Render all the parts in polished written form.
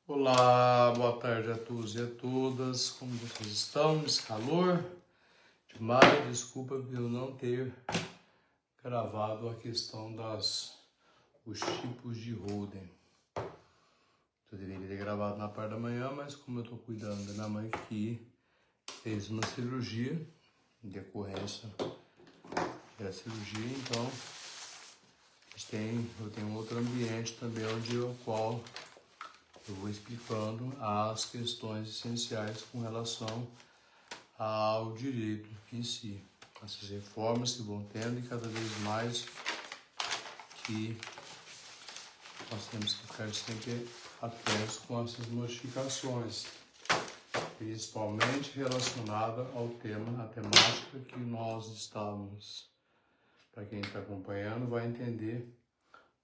Olá, boa tarde a todos e a todas. Como vocês estão nesse calor de maio? Desculpa por eu não ter gravado a questão os tipos de holding. Eu deveria ter gravado na parte da manhã, mas como eu estou cuidando da minha mãe que fez uma cirurgia em decorrência da cirurgia, então eu tenho outro ambiente também eu vou explicando as questões essenciais com relação ao direito em si. Essas reformas que vão tendo e cada vez mais que nós temos que ficar sempre atentos com essas modificações, principalmente relacionada ao tema, a temática que nós estamos. Para quem está acompanhando vai entender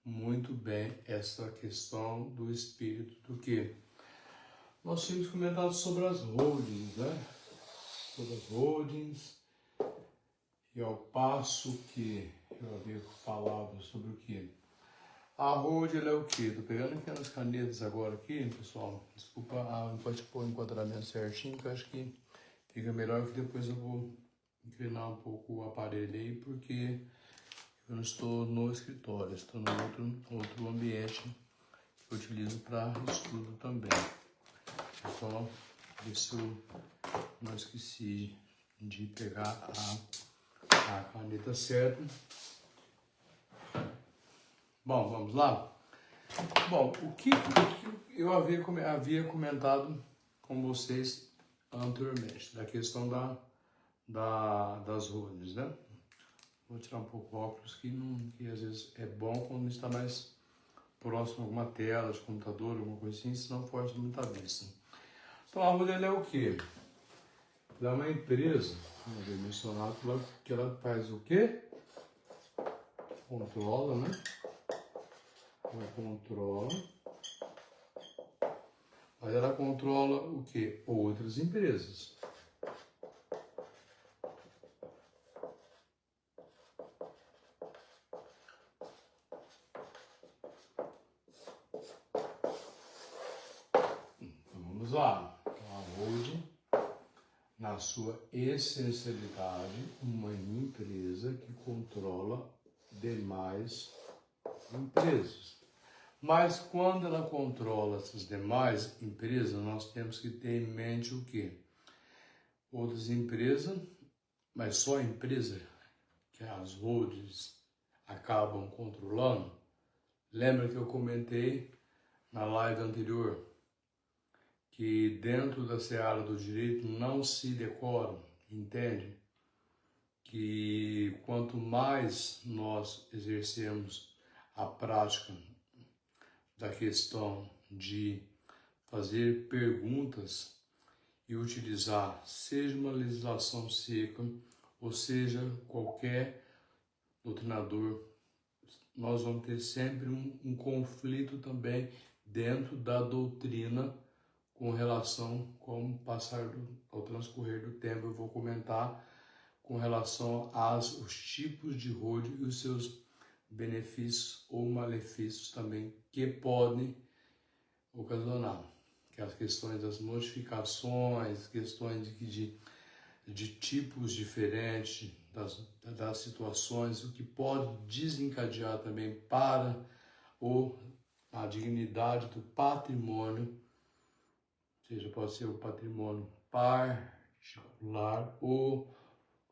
muito bem essa questão do espírito do que nós tínhamos comentado sobre as holdings, né? Sobre as holdings, e ao passo que eu havia falado sobre o que? A holding é o que? Estou pegando aqui nas canetas agora aqui, pessoal. Desculpa, não pode pôr o enquadramento certinho, que eu acho que fica melhor, que depois eu vou inclinar um pouco o aparelho aí, porque eu não estou no escritório, estou no outro ambiente que eu utilizo para estudo também. Só ver se eu não esqueci de pegar a caneta certa. Bom, vamos lá? Bom, o que eu havia comentado com vocês anteriormente, da questão das holdings, né? Vou tirar um pouco o óculos, que às vezes é bom quando está mais próximo a alguma tela de computador, alguma coisa assim, senão força muito a vista. Então a holding é o quê? Ela é uma empresa, vamos ver mencionado, que ela faz o quê? Controla, né? Ela controla. Mas ela controla o quê? Outras empresas. Então vamos lá. Então, a holding, na sua essencialidade, uma empresa que controla demais empresas. Mas quando ela controla essas demais empresas, nós temos que ter em mente o quê? Outras empresas, mas só a empresa que as holdings acabam controlando. Lembra que eu comentei na live anterior que dentro da seara do direito não se decora, entende? Que quanto mais nós exercemos a prática da questão de fazer perguntas e utilizar, seja uma legislação seca, ou seja, qualquer doutrinador, nós vamos ter sempre um conflito também dentro da doutrina com relação como ao transcorrer do tempo. Eu vou comentar com relação aos tipos de holding e os seus benefícios ou malefícios também que podem ocasionar. Que as questões das modificações, questões de tipos diferentes das situações, o que pode desencadear também para a dignidade do patrimônio, ou seja, pode ser o patrimônio particular, ou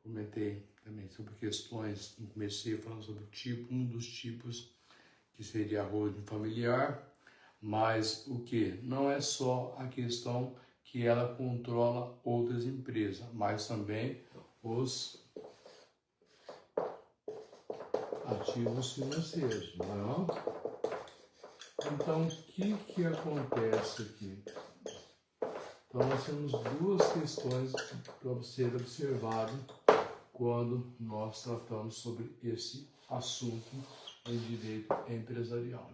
comentei também sobre questões, comecei falando sobre um dos tipos, que seria a holding familiar, mas o que? Não é só a questão que ela controla outras empresas, mas também os ativos financeiros, não? Então, o que acontece aqui? Então, nós temos duas questões para ser observado quando nós tratamos sobre esse assunto em direito empresarial.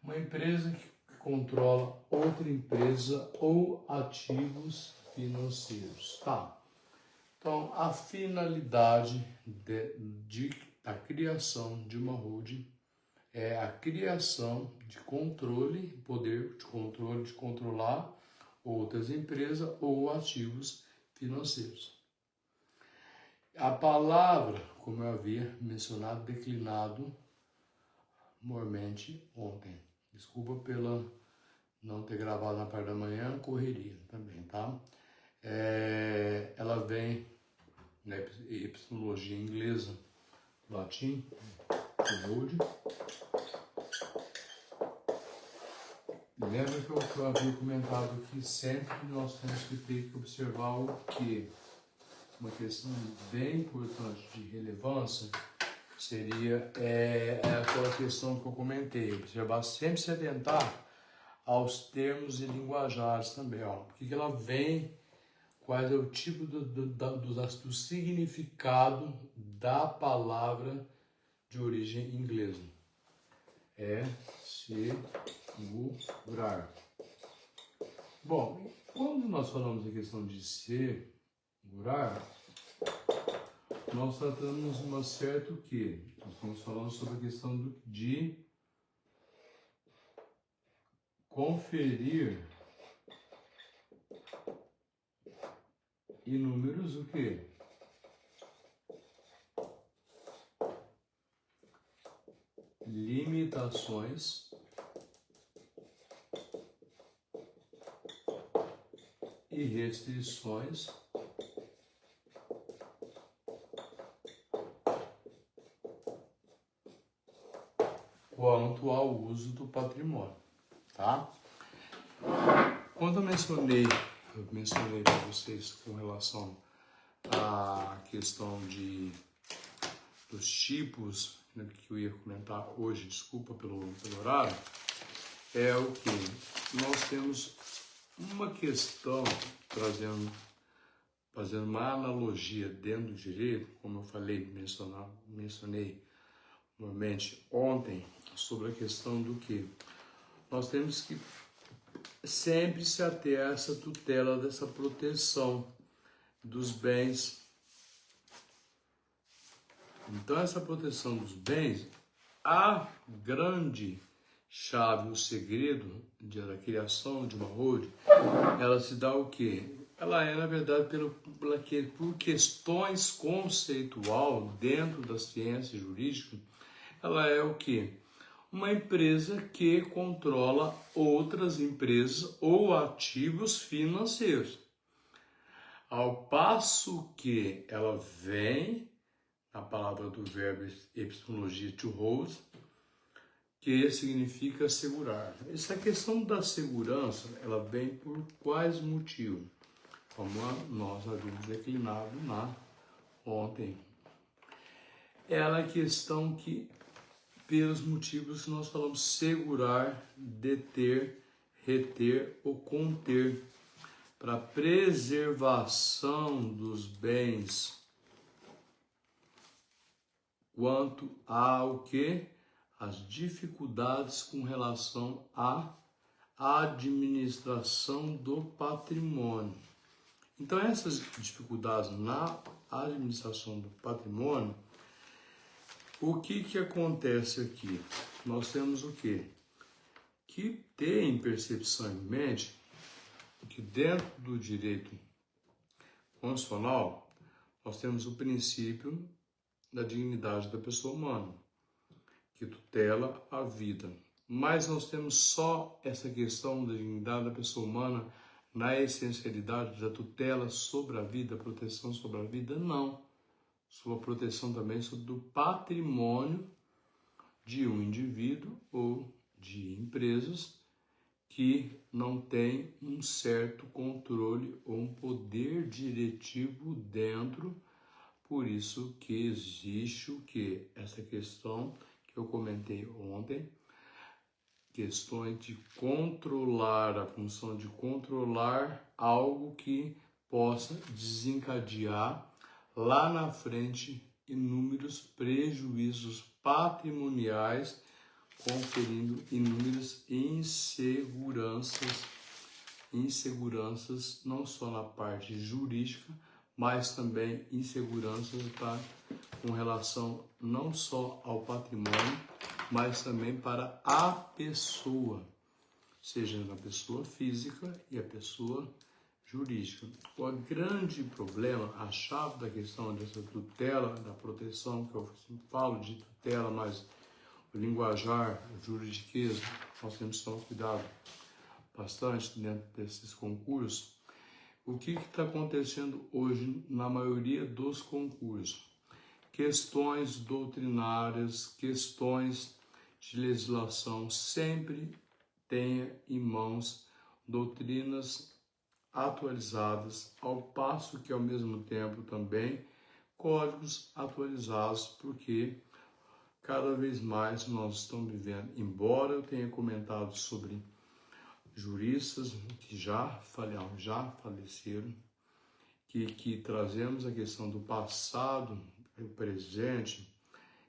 Uma empresa que controla outra empresa ou ativos financeiros. Tá. Então, a finalidade da criação de uma holding é a criação de controle, poder de controle, de controlar outras empresas ou ativos financeiros. A palavra, como eu havia mencionado, declinado mormente ontem. Desculpa pela não ter gravado na parte da manhã, correria também, tá? Ela vem na epistemologia inglesa, latim, old. Lembra que eu havia comentado que sempre nós temos que ter que observar o que? Uma questão bem importante de relevância seria aquela questão que eu comentei, observar, sempre se atentar aos termos e linguajares também, ó. Por que ela vem, qual é o tipo do significado da palavra de origem inglesa. É segurar. Bom, quando nós falamos da questão de segurar, nós tratamos uma certa o quê? Nós estamos falando sobre a questão de conferir inúmeros o quê? Limitações e restrições quanto ao uso do patrimônio, tá? Quando eu mencionei para vocês com relação à questão dos tipos, né, que eu ia comentar hoje, desculpa pelo horário, é o que nós temos uma questão fazendo uma analogia dentro do direito, como eu falei, mencionei normalmente ontem, sobre a questão do que nós temos que sempre se ater a essa tutela, dessa proteção dos bens. Então, essa proteção dos bens, a grande chave, o segredo da criação de uma holding, ela se dá o quê? Ela é, na verdade, por questões conceitual dentro da ciência jurídica, ela é o quê? Uma empresa que controla outras empresas ou ativos financeiros. Ao passo que ela vem, a palavra do verbo epistemologia to hold, que significa segurar. Essa questão da segurança, ela vem por quais motivos? Como nós havíamos declinado ontem. Ela é a questão que, pelos motivos que nós falamos, segurar, deter, reter ou conter, para preservação dos bens, quanto ao que? As dificuldades com relação à administração do patrimônio. Então, essas dificuldades na administração do patrimônio, o que acontece aqui? Nós temos o quê? Que tem percepção em mente que dentro do direito constitucional nós temos o princípio da dignidade da pessoa humana, que tutela a vida. Mas nós temos só essa questão da dignidade da pessoa humana na essencialidade da tutela sobre a vida, proteção sobre a vida? Não. Sua proteção também sobre o patrimônio de um indivíduo ou de empresas que não tem um certo controle ou um poder diretivo dentro. Por isso que existe o que? Essa questão que eu comentei ontem, questões de controlar, a função de controlar algo que possa desencadear lá na frente inúmeros prejuízos patrimoniais, conferindo inúmeras inseguranças não só na parte jurídica, mas também inseguranças com relação não só ao patrimônio, mas também para a pessoa, seja na pessoa física e a pessoa jurídica. O grande problema, a chave da questão dessa tutela, da proteção, que eu falo de tutela, mas o linguajar, o juridiquês, nós temos que tomar cuidado bastante dentro desses concursos. O que está acontecendo hoje na maioria dos concursos? Questões doutrinárias, questões de legislação, sempre tenha em mãos doutrinas atualizadas, ao passo que ao mesmo tempo também códigos atualizados, porque cada vez mais nós estamos vivendo, embora eu tenha comentado sobre juristas que já faleceram, que trazemos a questão do passado e o presente,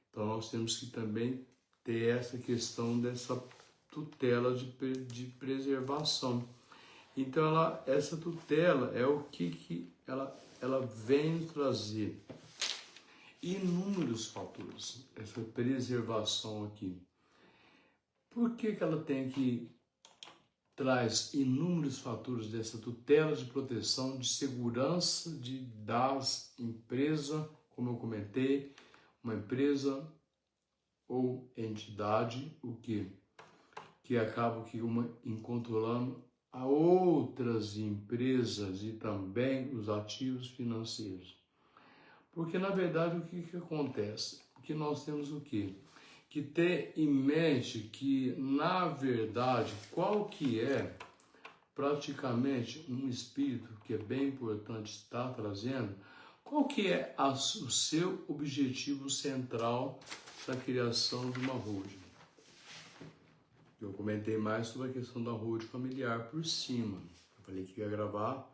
então nós temos que também ter essa questão dessa tutela de preservação. Então, essa tutela é o que ela vem trazer inúmeros fatores, essa preservação aqui. Por que ela tem que traz inúmeros fatores dessa tutela de proteção, de segurança das empresas, como eu comentei, uma empresa ou entidade, o que acaba controlando a outras empresas e também os ativos financeiros. Porque, na verdade, o que acontece? Que nós temos o quê? Que ter em mente que, na verdade, qual que é praticamente um espírito que é bem importante estar trazendo, qual que é o seu objetivo central da criação de uma holding? Eu comentei mais sobre a questão da holding familiar por cima. Eu falei que ia gravar,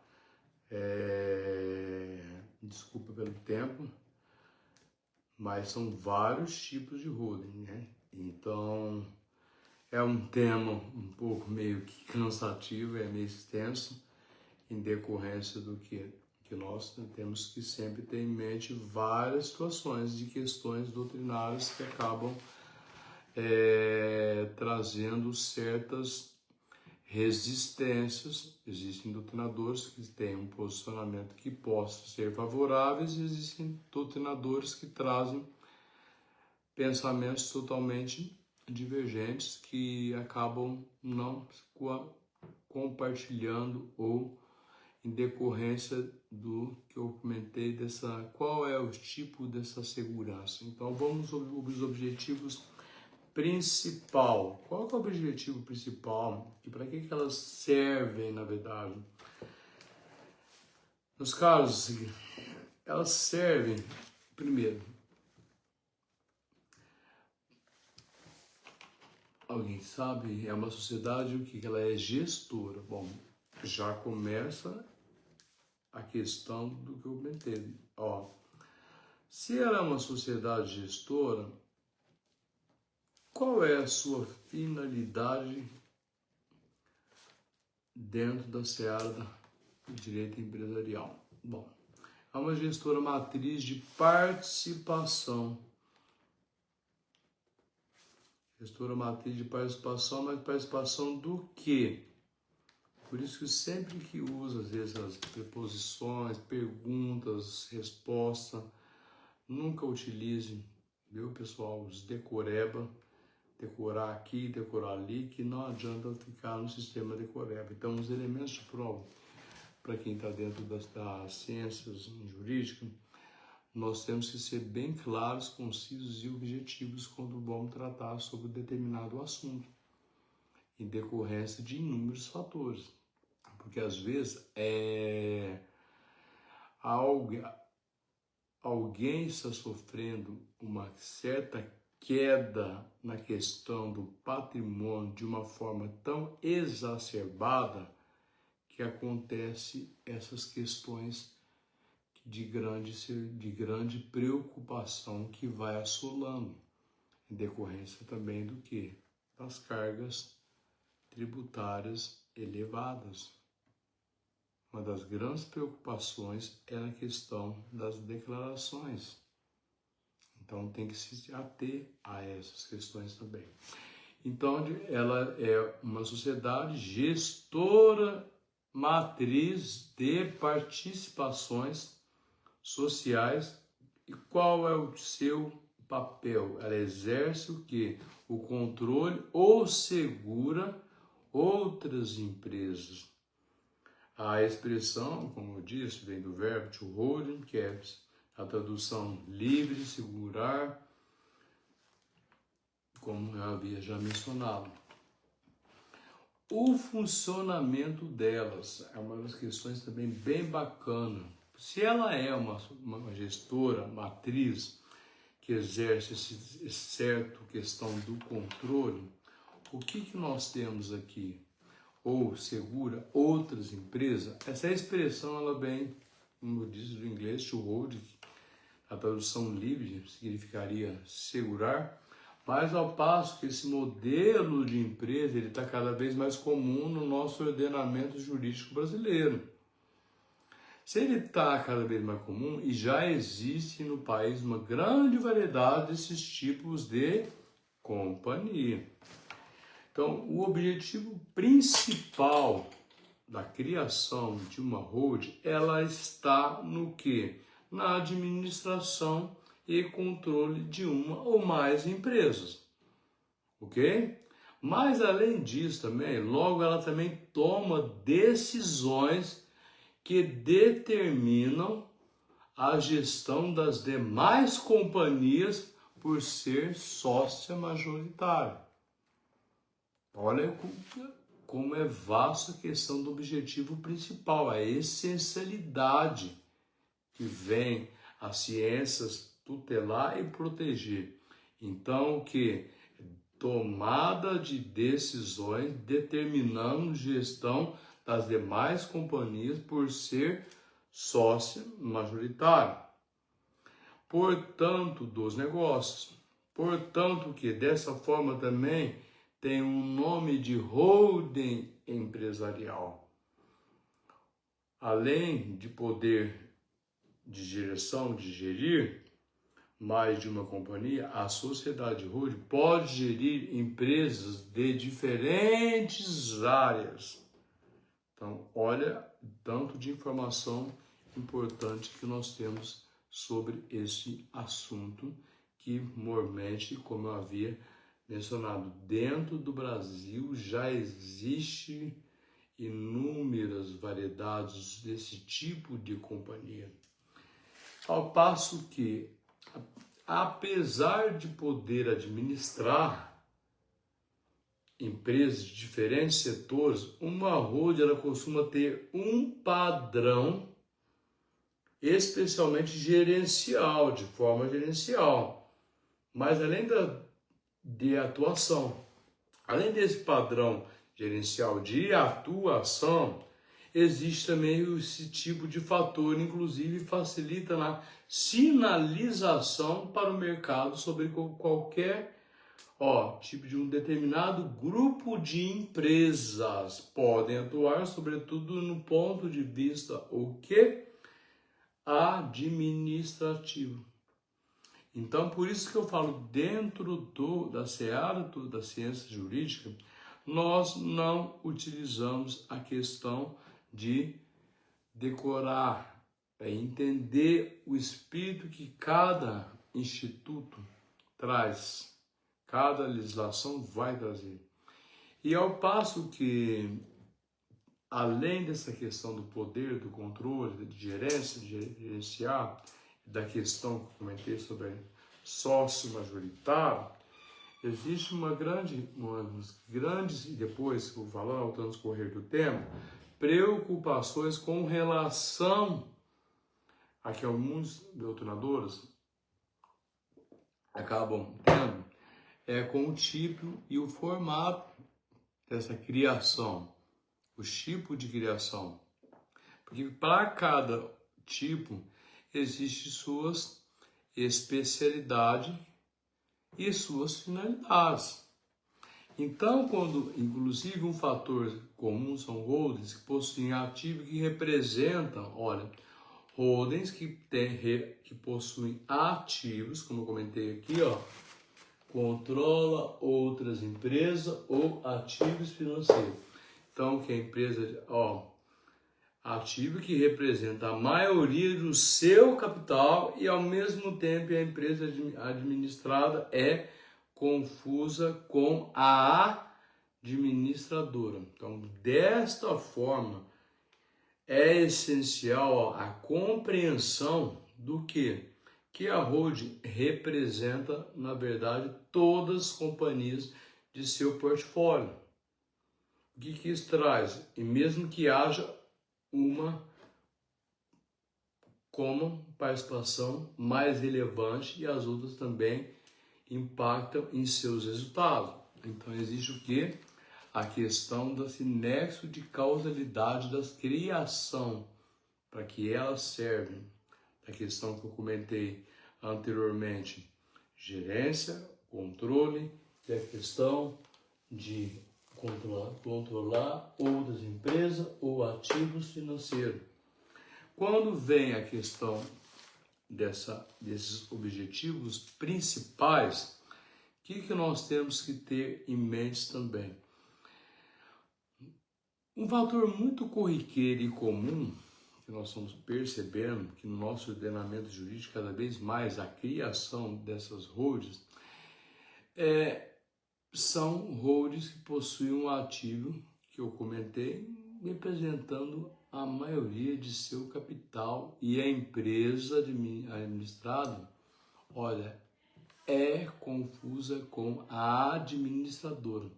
desculpa pelo tempo, mas são vários tipos de holding, né? Então, é um tema um pouco meio que cansativo, é meio extenso, em decorrência do que nós temos que sempre ter em mente várias situações de questões doutrinárias que acabam trazendo certas resistências. Existem doutrinadores que têm um posicionamento que possa ser favorável, e existem doutrinadores que trazem pensamentos totalmente divergentes que acabam não compartilhando ou em decorrência do que eu comentei qual é o tipo dessa segurança. Então vamos aos objetivos principal. Qual que é o objetivo principal e para que elas servem, na verdade? Nos casos, elas servem, primeiro, alguém sabe, é uma sociedade, o que ela é gestora. Bom, já começa a questão do que eu comentei. Se ela é uma sociedade gestora, qual é a sua finalidade dentro da seara do direito empresarial? Bom, é uma gestora matriz de participação. Gestora matriz de participação, mas participação do quê? Por isso que sempre que usa, às vezes, as preposições, perguntas, resposta, nunca utilize, viu, pessoal, os decoreba, decorar aqui, decorar ali, que não adianta ficar no sistema decoreba. Então, os elementos de prova, para quem está dentro das ciências jurídicas, nós temos que ser bem claros, concisos e objetivos quando vamos tratar sobre determinado assunto, em decorrência de inúmeros fatores. Porque às vezes alguém está sofrendo uma certa queda na questão do patrimônio de uma forma tão exacerbada que acontece essas questões de grande preocupação que vai assolando, em decorrência também do que? Das cargas tributárias elevadas. Uma das grandes preocupações é a questão das declarações. Então tem que se ater a essas questões também. Então ela é uma sociedade gestora matriz de participações sociais. E qual é o seu papel? Ela exerce o quê? O controle ou segura outras empresas. A expressão, como eu disse, vem do verbo to hold and keep, a tradução livre, segurar, como eu havia já mencionado. O funcionamento delas é uma das questões também bem bacana. Se ela é uma gestora matriz que exerce essa certa questão do controle, o que nós temos aqui? Ou segura outras empresas? Essa expressão ela vem, como diz do inglês, to hold, a tradução livre significaria segurar, mas ao passo que esse modelo de empresa ele está cada vez mais comum no nosso ordenamento jurídico brasileiro. Se ele está cada vez mais comum, e já existe no país uma grande variedade desses tipos de companhia. Então, o objetivo principal da criação de uma holding, ela está no quê? Na administração e controle de uma ou mais empresas, ok? Mas além disso também, logo ela também toma decisões que determinam a gestão das demais companhias por ser sócia majoritária. Olha como é vasta a questão do objetivo principal, a essencialidade que vem as ciências tutelar e proteger. Então, o que? Tomada de decisões determinando gestão das demais companhias por ser sócia majoritária. Portanto, dos negócios. Portanto, que dessa forma também tem um nome de holding empresarial. Além de poder de direção, de gerir mais de uma companhia, a sociedade holding pode gerir empresas de diferentes áreas. Então, olha tanto de informação importante que nós temos sobre esse assunto que, mormente, como eu havia mencionado, dentro do Brasil já existe inúmeras variedades desse tipo de companhia. Ao passo que, apesar de poder administrar empresas de diferentes setores, uma holding ela costuma ter um padrão especialmente gerencial, de forma gerencial. Mas além de atuação, além desse padrão gerencial de atuação, existe também esse tipo de fator, inclusive facilita na sinalização para o mercado sobre qualquer tipo de um determinado grupo de empresas. Podem atuar, sobretudo, no ponto de vista o quê? Administrativo. Então, por isso que eu falo, dentro da seara da ciência jurídica, nós não utilizamos a questão de decorar, entender o espírito que cada instituto traz, cada legislação vai trazer. E ao passo que, além dessa questão do poder, do controle, de gerência, de gerenciar, da questão que eu comentei sobre sócio majoritário, existe umas grandes, e depois que eu vou falar, ao transcorrer do tempo, preocupações com relação a que alguns doutrinadores acabam tendo, com o tipo e o formato dessa criação, o tipo de criação. Porque para cada tipo existe suas especialidades e suas finalidades. Então, quando, inclusive, um fator comum são holdings que possuem ativo que representam, holdings que possuem ativos, como eu comentei aqui, ó, controla outras empresas ou ativos financeiros. Então, que a empresa, ó, ativo que representa a maioria do seu capital e, ao mesmo tempo, a empresa administrada é confusa com a administradora. Então, desta forma, é essencial a compreensão do que a holding representa, na verdade, todas as companhias de seu portfólio. O que isso traz? E mesmo que haja uma como participação mais relevante e as outras também impactam em seus resultados. Então existe o que? A questão desse nexo de causalidade das criação, para que elas servem. A questão que eu comentei anteriormente, gerência, controle, e a questão de controlar outras empresas ou ativos financeiros. Quando vem a questão desses objetivos principais, o que nós temos que ter em mente também? Um fator muito corriqueiro e comum que nós estamos percebendo que no nosso ordenamento jurídico, cada vez mais a criação dessas holdings são holdings que possuem um ativo, que eu comentei, representando a maioria de seu capital, e a empresa administrada, olha, é confusa com a administradora.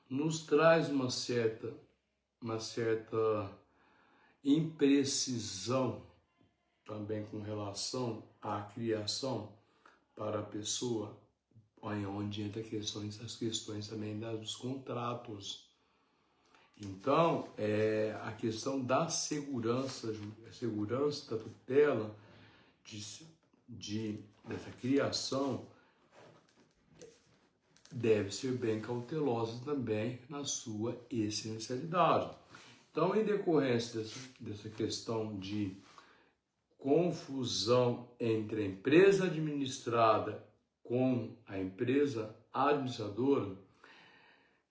Nos traz uma certa imprecisão também com relação à criação para a pessoa, onde entra as questões também dos contratos. Então, a questão da segurança da tutela, dessa criação, deve ser bem cautelosa também na sua essencialidade. Então, em decorrência dessa questão de confusão entre a empresa administrada com a empresa administradora,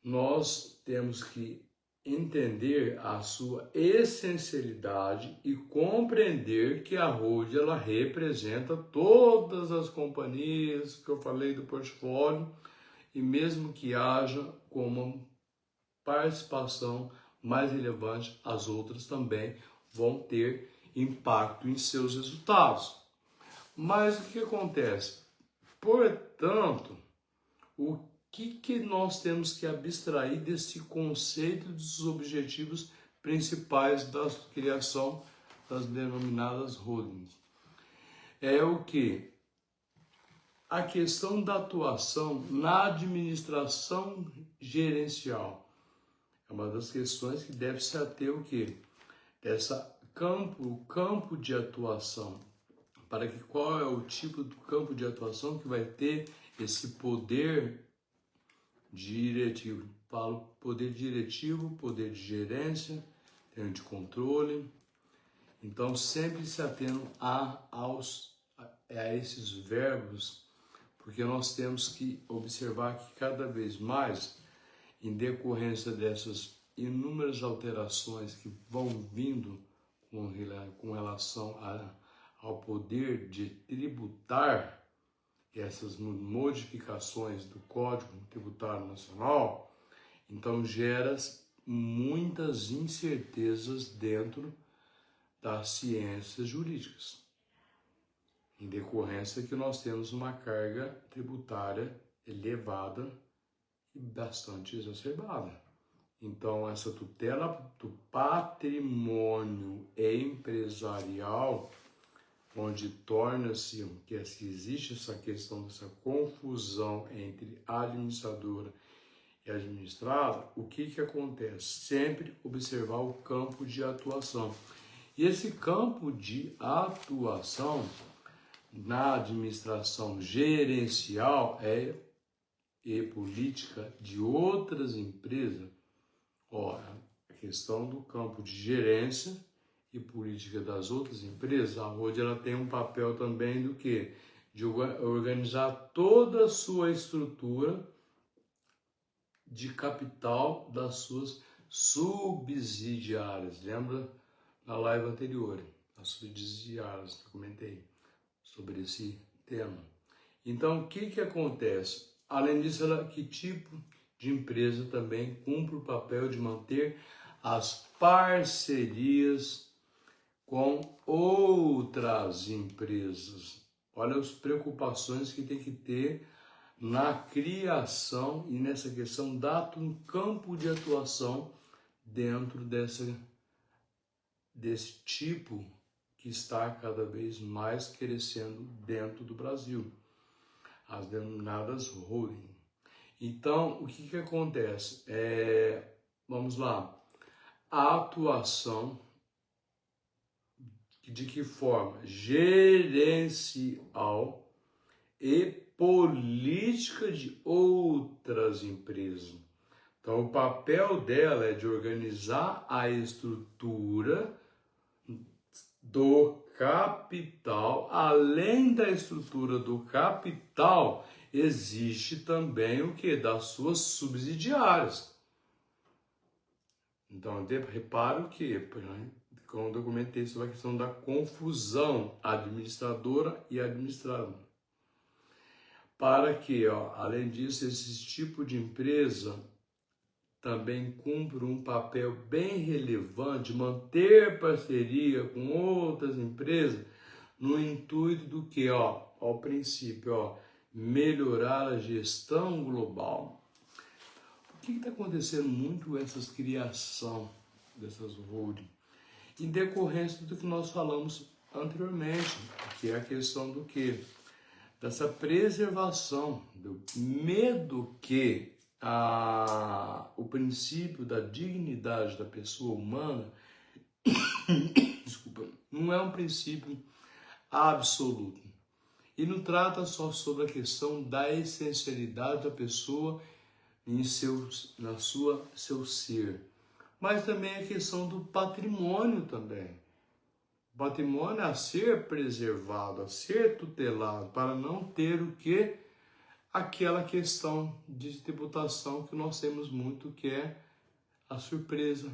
nós temos que entender a sua essencialidade e compreender que a holding ela representa todas as companhias que eu falei do portfólio, e mesmo que haja como participação mais relevante, as outras também vão ter impacto em seus resultados. Mas o que acontece? Portanto, o que nós temos que abstrair desse conceito dos objetivos principais da criação das denominadas holdings? É o que? A questão da atuação na administração gerencial. É uma das questões que deve se ater o quê? O campo de atuação. Para que qual é o tipo do campo de atuação que vai ter esse poder diretivo? Falo poder diretivo, poder de gerência, de controle. Então, sempre se atendo a esses verbos, porque nós temos que observar que cada vez mais, em decorrência dessas inúmeras alterações que vão vindo com relação ao poder de tributar, essas modificações do Código Tributário Nacional, então gera muitas incertezas dentro das ciências jurídicas, em decorrência que nós temos uma carga tributária elevada e bastante exacerbada. Então, essa tutela do patrimônio empresarial, onde torna-se que existe essa questão dessa confusão entre administradora e administrado, o que acontece? Sempre observar o campo de atuação. E esse campo de atuação na administração gerencial e política de outras empresas, a questão do campo de gerência e política das outras empresas, a Road ela tem um papel também do quê? De organizar toda a sua estrutura de capital das suas subsidiárias. Lembra na live anterior, as subsidiárias que eu comentei sobre esse tema. Então, o que acontece? Além disso, que tipo de empresa também cumpre o papel de manter as parcerias com outras empresas. Olha as preocupações que tem que ter na criação e nessa questão da campo de atuação dentro desse tipo que está cada vez mais crescendo dentro do Brasil, as denominadas holding. Então, o que acontece? Vamos lá, a atuação de que forma? Gerencial e política de outras empresas. Então, o papel dela é de organizar a estrutura do capital. Além da estrutura do capital, existe também o que? Das suas subsidiárias. Então, reparo que, quando eu comentei sobre a questão da confusão administradora e administrada. Para que, além disso, esse tipo de empresa também cumpre um papel bem relevante, manter parceria com outras empresas, no intuito do que, ao princípio, melhorar a gestão global. Por que está acontecendo muito essa criação dessas holdings? Em decorrência do que nós falamos anteriormente, que é a questão do quê? Dessa preservação, do medo que o princípio da dignidade da pessoa humana desculpa, não é um princípio absoluto. E não trata só sobre a questão da essencialidade da pessoa em seu ser, mas também a questão do patrimônio também. O patrimônio a ser preservado, a ser tutelado, para não ter o que? Aquela questão de tributação que nós temos muito, que é a surpresa.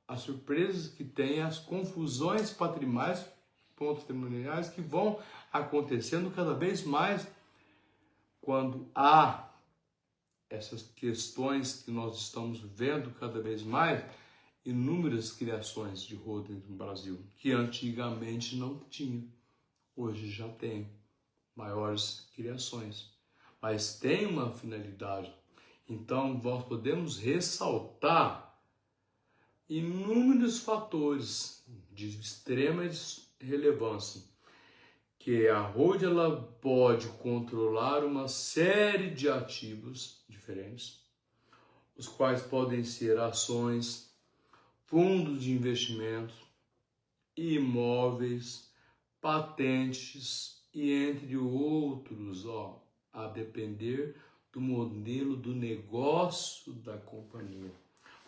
As surpresas que tem, as confusões patrimoniais que vão acontecendo cada vez mais quando há essas questões que nós estamos vendo cada vez mais, inúmeras criações de holding no Brasil, que antigamente não tinha, hoje já tem maiores criações, mas tem uma finalidade. Então, nós podemos ressaltar inúmeros fatores de extrema relevância, que a holding ela pode controlar uma série de ativos diferentes, os quais podem ser ações, fundos de investimento, imóveis, patentes e entre outros, a depender do modelo do negócio da companhia.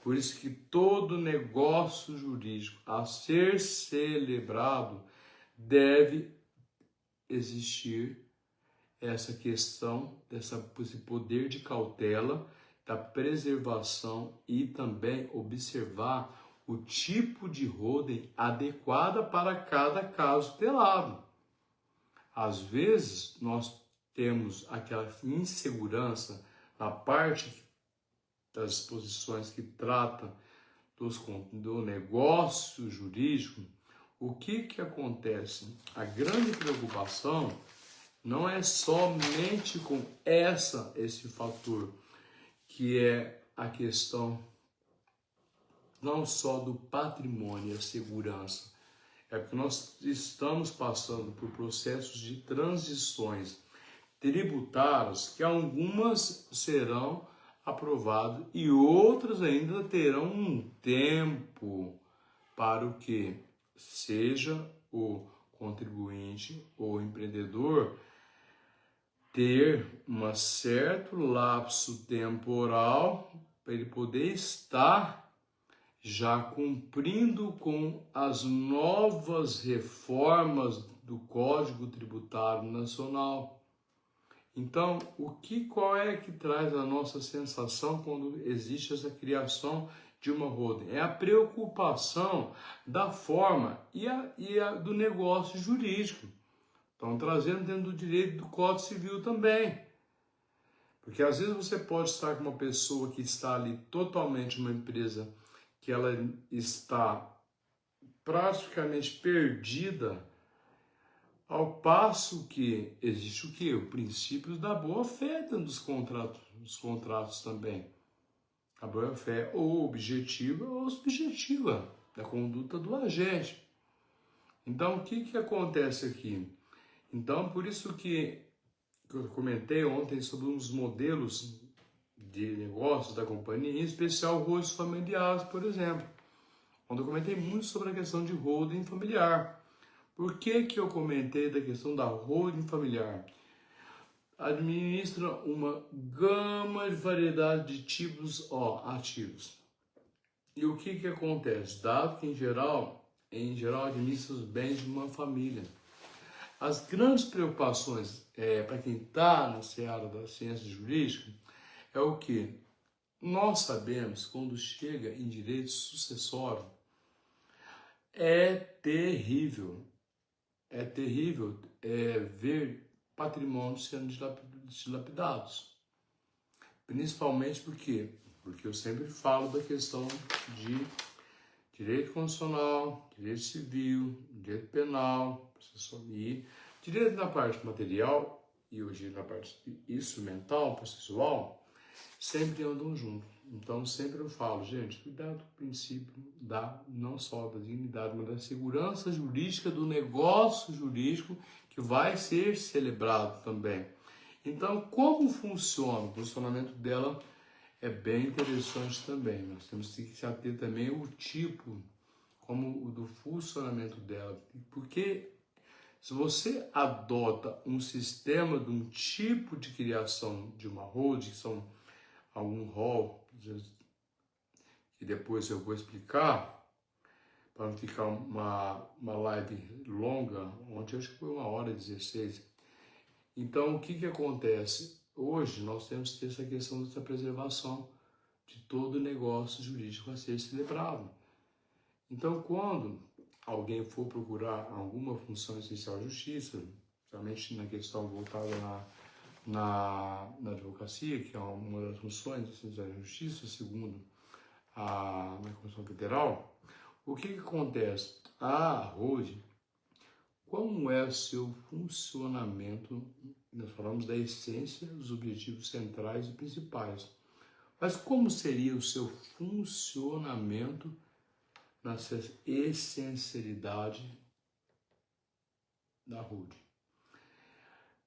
Por isso que todo negócio jurídico a ser celebrado deve existir essa questão, esse poder de cautela, da preservação e também observar o tipo de holding adequada para cada caso tutelado. Às vezes, nós temos aquela insegurança na parte das disposições que trata do negócio jurídico. O que acontece? A grande preocupação não é somente com esse fator, que é a questão não só do patrimônio e a segurança, é porque nós estamos passando por processos de transições tributárias, que algumas serão aprovadas e outras ainda terão um tempo para o que seja o contribuinte ou empreendedor ter um certo lapso temporal para ele poder estar já cumprindo com as novas reformas do Código Tributário Nacional. Então, qual é que traz a nossa sensação quando existe essa criação de uma holding? É a preocupação da forma e do negócio jurídico. Estão trazendo dentro do direito do Código Civil também. Porque às vezes você pode estar com uma pessoa que está ali totalmente uma empresa que ela está praticamente perdida, ao passo que existe o quê? O princípio da boa-fé dentro dos contratos também. A boa-fé ou objetiva ou subjetiva da conduta do agente. Então, o que acontece aqui? Então, por isso que eu comentei ontem sobre uns modelos de negócios da companhia, em especial holdings familiares, por exemplo. Onde eu comentei muito sobre a questão de holding familiar. Por que eu comentei da questão da holding familiar? Administra uma gama de variedade de tipos ativos. E o que acontece? Dado que em geral administra os bens de uma família. As grandes preocupações para quem está na seara da ciência jurídica é o que? Nós sabemos, quando chega em direito sucessório, é terrível ver patrimônios sendo dilapidados. Principalmente porque eu sempre falo da questão de direito constitucional, direito civil, direito penal, e direito na parte material e hoje na parte instrumental, processual, sempre andam juntos. Então, sempre eu falo, gente, cuidado com o princípio não só da dignidade, mas da segurança jurídica do negócio jurídico que vai ser celebrado também. Então, como funciona? O funcionamento dela é bem interessante também. Nós temos que se ater também ao tipo, como o do funcionamento dela. Porque se você adota um sistema de um tipo de criação de uma holding, que são algum rol, que depois eu vou explicar, para não ficar uma live longa, ontem acho que foi 1h16. Então, o que acontece? Hoje nós temos que ter essa questão dessa preservação de todo o negócio jurídico a ser celebrado. Então, quando alguém for procurar alguma função essencial de justiça, principalmente na questão voltada na advocacia, que é uma das funções essenciais da justiça, segundo a Constituição Federal, o que acontece? A holding, como é o seu funcionamento? Nós falamos da essência, dos objetivos centrais e principais. Mas como seria o seu funcionamento nessa essencialidade da holding?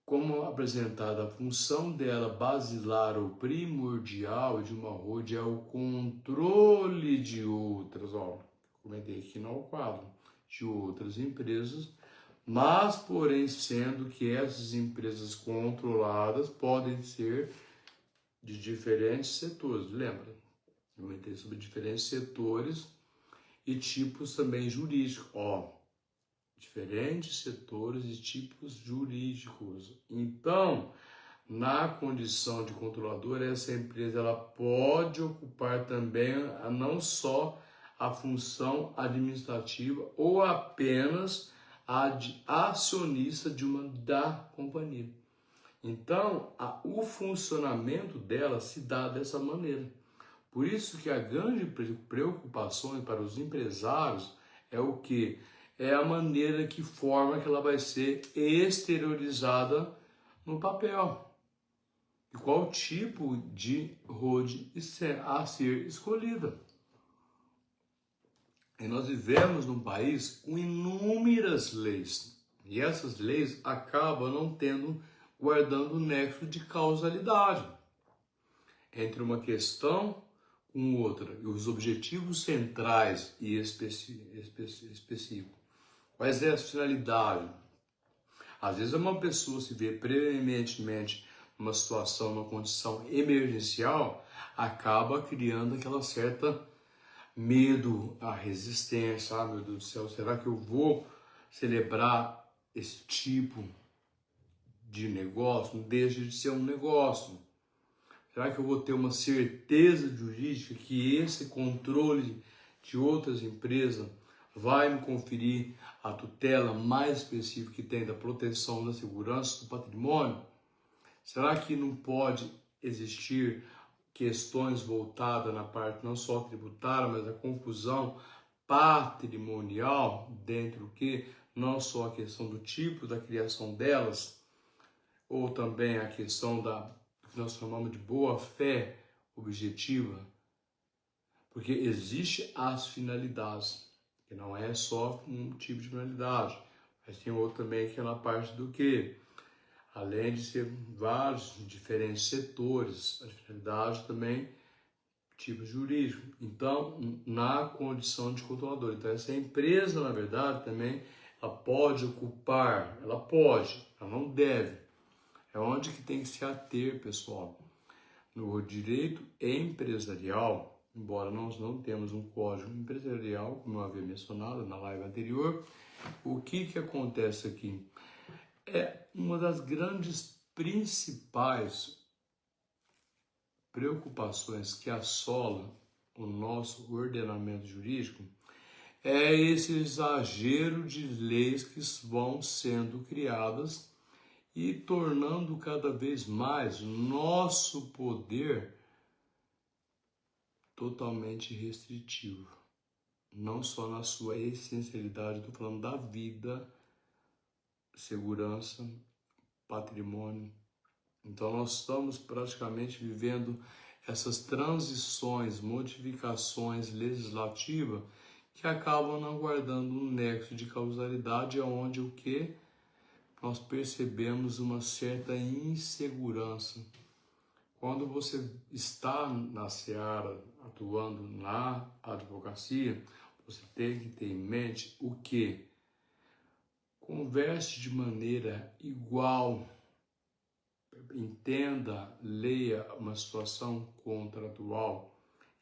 Como apresentada, a função dela basilar ou primordial de uma holding é o controle de outras, comentei aqui no quadro, de outras empresas, mas porém sendo que essas empresas controladas podem ser de diferentes setores, lembra? Eu comentei sobre diferentes setores e tipos também jurídicos, diferentes setores e tipos jurídicos. Então, na condição de controladora, essa empresa ela pode ocupar também não só a função administrativa ou apenas a de acionista da companhia. Então, o funcionamento dela se dá dessa maneira. Por isso que a grande preocupação para os empresários é o que? É a maneira que forma que ela vai ser exteriorizada no papel. E qual tipo de holding a ser escolhida. E nós vivemos num país com inúmeras leis. E essas leis acabam não guardando o nexo de causalidade entre uma questão com outra. E os objetivos centrais e específicos. Quais é a finalidade? Às vezes uma pessoa se vê preeminentemente numa situação, numa condição emergencial, acaba criando aquela certa medo, a resistência. Ah, meu Deus do céu, será que eu vou celebrar esse tipo de negócio? Não deixa de ser um negócio. Será que eu vou ter uma certeza jurídica que esse controle de outras empresas vai me conferir a tutela mais específica que tem da proteção da segurança do patrimônio? Será que não pode existir questões voltadas na parte não só tributária, mas a confusão patrimonial dentro do que não só a questão do tipo da criação delas, ou também a questão do que nós chamamos de boa-fé objetiva? Porque existe as finalidades, que não é só um tipo de finalidade, mas tem outro também que é na parte do que, além de ser vários diferentes setores, a finalidade também tipo jurídico. Então, na condição de controlador. Então, essa empresa, na verdade, também, ela pode ocupar, ela não deve. É onde que tem que se ater, pessoal. No direito empresarial, embora nós não temos um código empresarial, como eu havia mencionado na live anterior, o que acontece aqui? É uma das grandes principais preocupações que assola o nosso ordenamento jurídico é esse exagero de leis que vão sendo criadas e tornando cada vez mais nosso poder totalmente restritivo. Não só na sua essencialidade, estou falando da vida, segurança, patrimônio. Então nós estamos praticamente vivendo essas transições, modificações legislativas que acabam não guardando um nexo de causalidade, onde o que nós percebemos uma certa insegurança. Quando você está na seara, atuando na advocacia, você tem que ter em mente o que? Converse de maneira igual, entenda, leia uma situação contratual.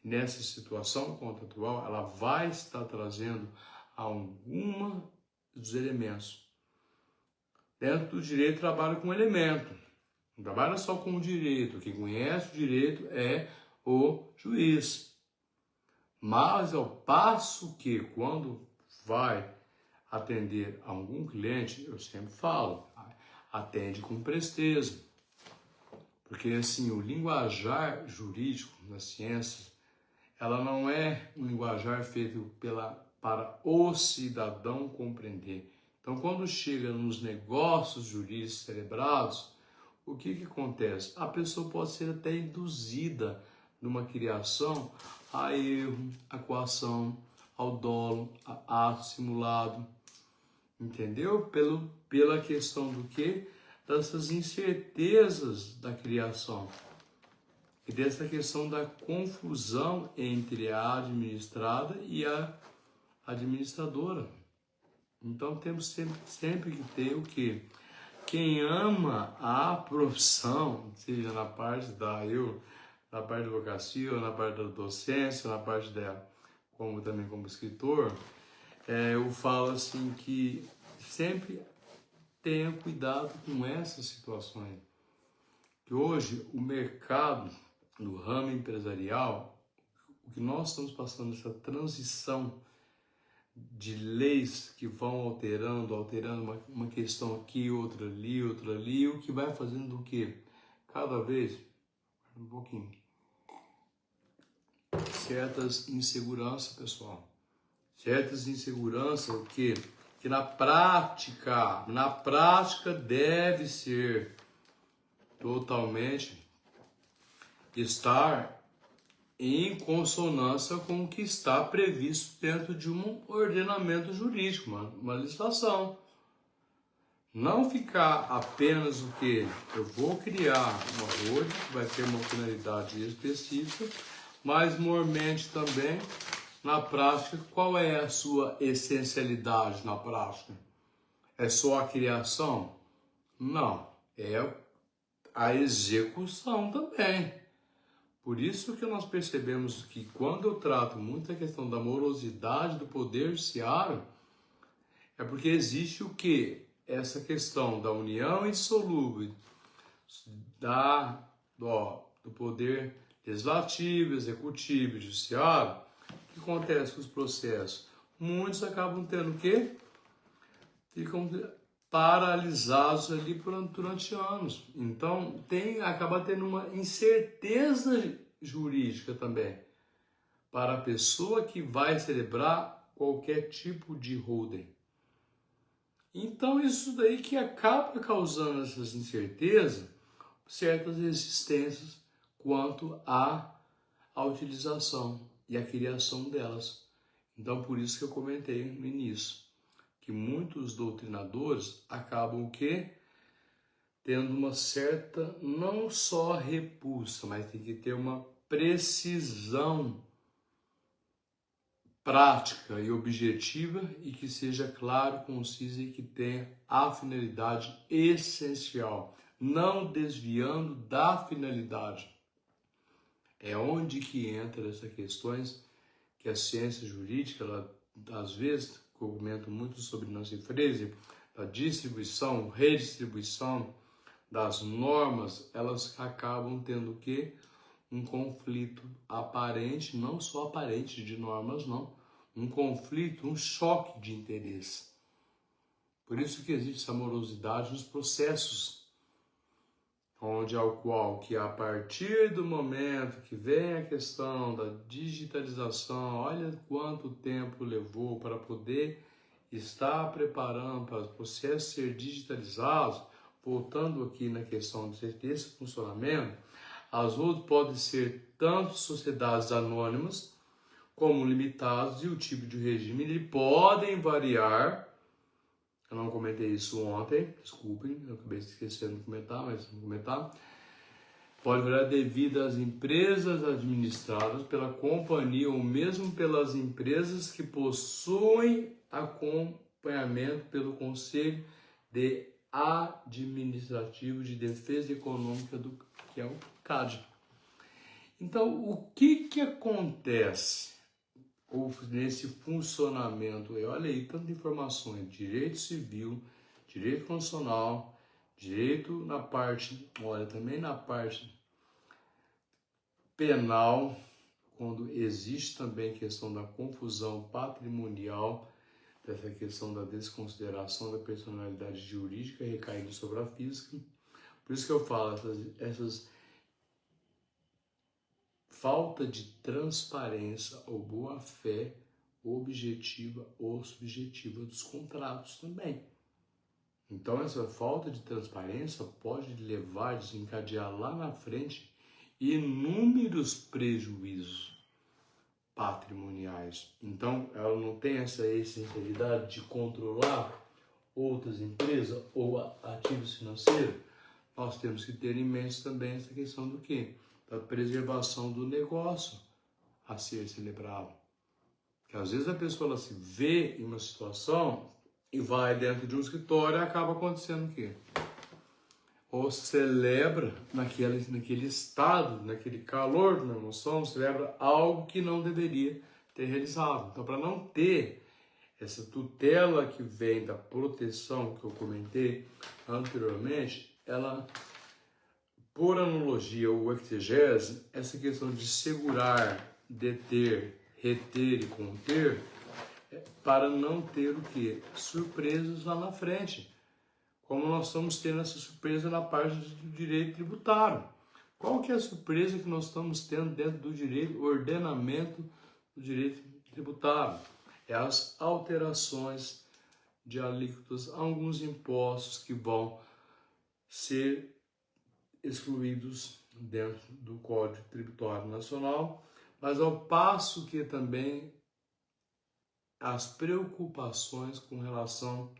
Nessa situação contratual, ela vai estar trazendo alguma dos elementos. Dentro do direito, trabalha com elemento. Não trabalha só com o direito. Quem conhece o direito é o juiz. Mas ao passo que, quando vai atender algum cliente, eu sempre falo, atende com presteza. Porque assim, o linguajar jurídico nas ciências, ela não é um linguajar feito para o cidadão compreender. Então, quando chega nos negócios jurídicos celebrados, o que acontece? A pessoa pode ser até induzida numa criação a erro, a coação, ao dolo, a ato simulado, entendeu? Pela questão do quê? Dessas incertezas da criação e dessa questão da confusão entre a administrada e a administradora. Então temos sempre que ter o quê? Quem ama a profissão, seja na parte da advocacia, ou na parte da docência, na parte dela, também como escritor, eu falo assim que sempre tenha cuidado com essas situações. Que hoje o mercado, no ramo empresarial, o que nós estamos passando, essa transição de leis que vão alterando uma questão aqui, outra ali, o que vai fazendo o quê? Cada vez, um pouquinho, certas inseguranças, pessoal. Certas inseguranças, o quê? Que na prática deve ser totalmente estar em consonância com o que está previsto dentro de um ordenamento jurídico, uma legislação. Não ficar apenas o que? Eu vou criar uma holding que vai ter uma finalidade específica, mas mormente também, na prática, qual é a sua essencialidade na prática? É só a criação? Não, é a execução também. Por isso que nós percebemos que quando eu trato muito a questão da morosidade do poder judiciário, é porque existe o quê? Essa questão da união insolúvel do poder legislativo, executivo e judiciário. O que acontece com os processos? Muitos acabam tendo o quê? Ficam paralisados ali durante anos. Então, acaba tendo uma incerteza jurídica também para a pessoa que vai celebrar qualquer tipo de holding. Então, isso daí que acaba causando essas incertezas, certas resistências quanto à utilização e à criação delas. Então, por isso que eu comentei no início, que muitos doutrinadores acabam o quê? Tendo uma certa, não só repulsa, mas tem que ter uma precisão prática e objetiva e que seja claro, conciso e que tenha a finalidade essencial, não desviando da finalidade. É onde que entra essas questões que a ciência jurídica, ela, às vezes, eu comento muito sobre Nancy Fraser, da distribuição, redistribuição das normas, elas acabam tendo o quê? Um conflito aparente, não só aparente de normas, não. Um conflito, um choque de interesse. Por isso que existe essa morosidade nos processos, onde ao qual que a partir do momento que vem a questão da digitalização, olha quanto tempo levou para poder estar preparando para os processos ser digitalizados, voltando aqui na questão desse funcionamento, as outras podem ser tanto sociedades anônimas como limitadas e o tipo de regime ele podem variar. Eu não comentei isso ontem, desculpem, eu acabei esquecendo de comentar, mas vou comentar. Pode variar devido às empresas administradas pela companhia ou mesmo pelas empresas que possuem acompanhamento pelo Conselho de Administrativo de Defesa Econômica, que é o CAD. Então, o que acontece nesse funcionamento? Olha aí, tantas informações, direito civil, direito constitucional, direito na parte, olha, também na parte penal, quando existe também questão da confusão patrimonial, dessa questão da desconsideração da personalidade jurídica recaindo sobre a física. Por isso que eu falo, essas falta de transparência ou boa-fé objetiva ou subjetiva dos contratos também. Então, essa falta de transparência pode levar, desencadear lá na frente inúmeros prejuízos patrimoniais. Então, ela não tem essa essencialidade de controlar outras empresas ou ativos financeiros. Nós temos que ter em mente também essa questão do quê? Da preservação do negócio a ser celebrado. Porque às vezes a pessoa ela se vê em uma situação e vai dentro de um escritório e acaba acontecendo o quê? Ou celebra naquele estado, naquele calor na emoção, celebra algo que não deveria ter realizado. Então, para não ter essa tutela que vem da proteção que eu comentei anteriormente, ela, por analogia ou exegese, essa questão de segurar, deter, reter e conter, para não ter o quê? Surpresas lá na frente. Como nós estamos tendo essa surpresa na parte do direito tributário. Qual que é a surpresa que nós estamos tendo dentro do direito, ordenamento do direito tributário? É as alterações de alíquotas a alguns impostos que vão ser excluídos dentro do Código Tributário Nacional, mas ao passo que também as preocupações com relação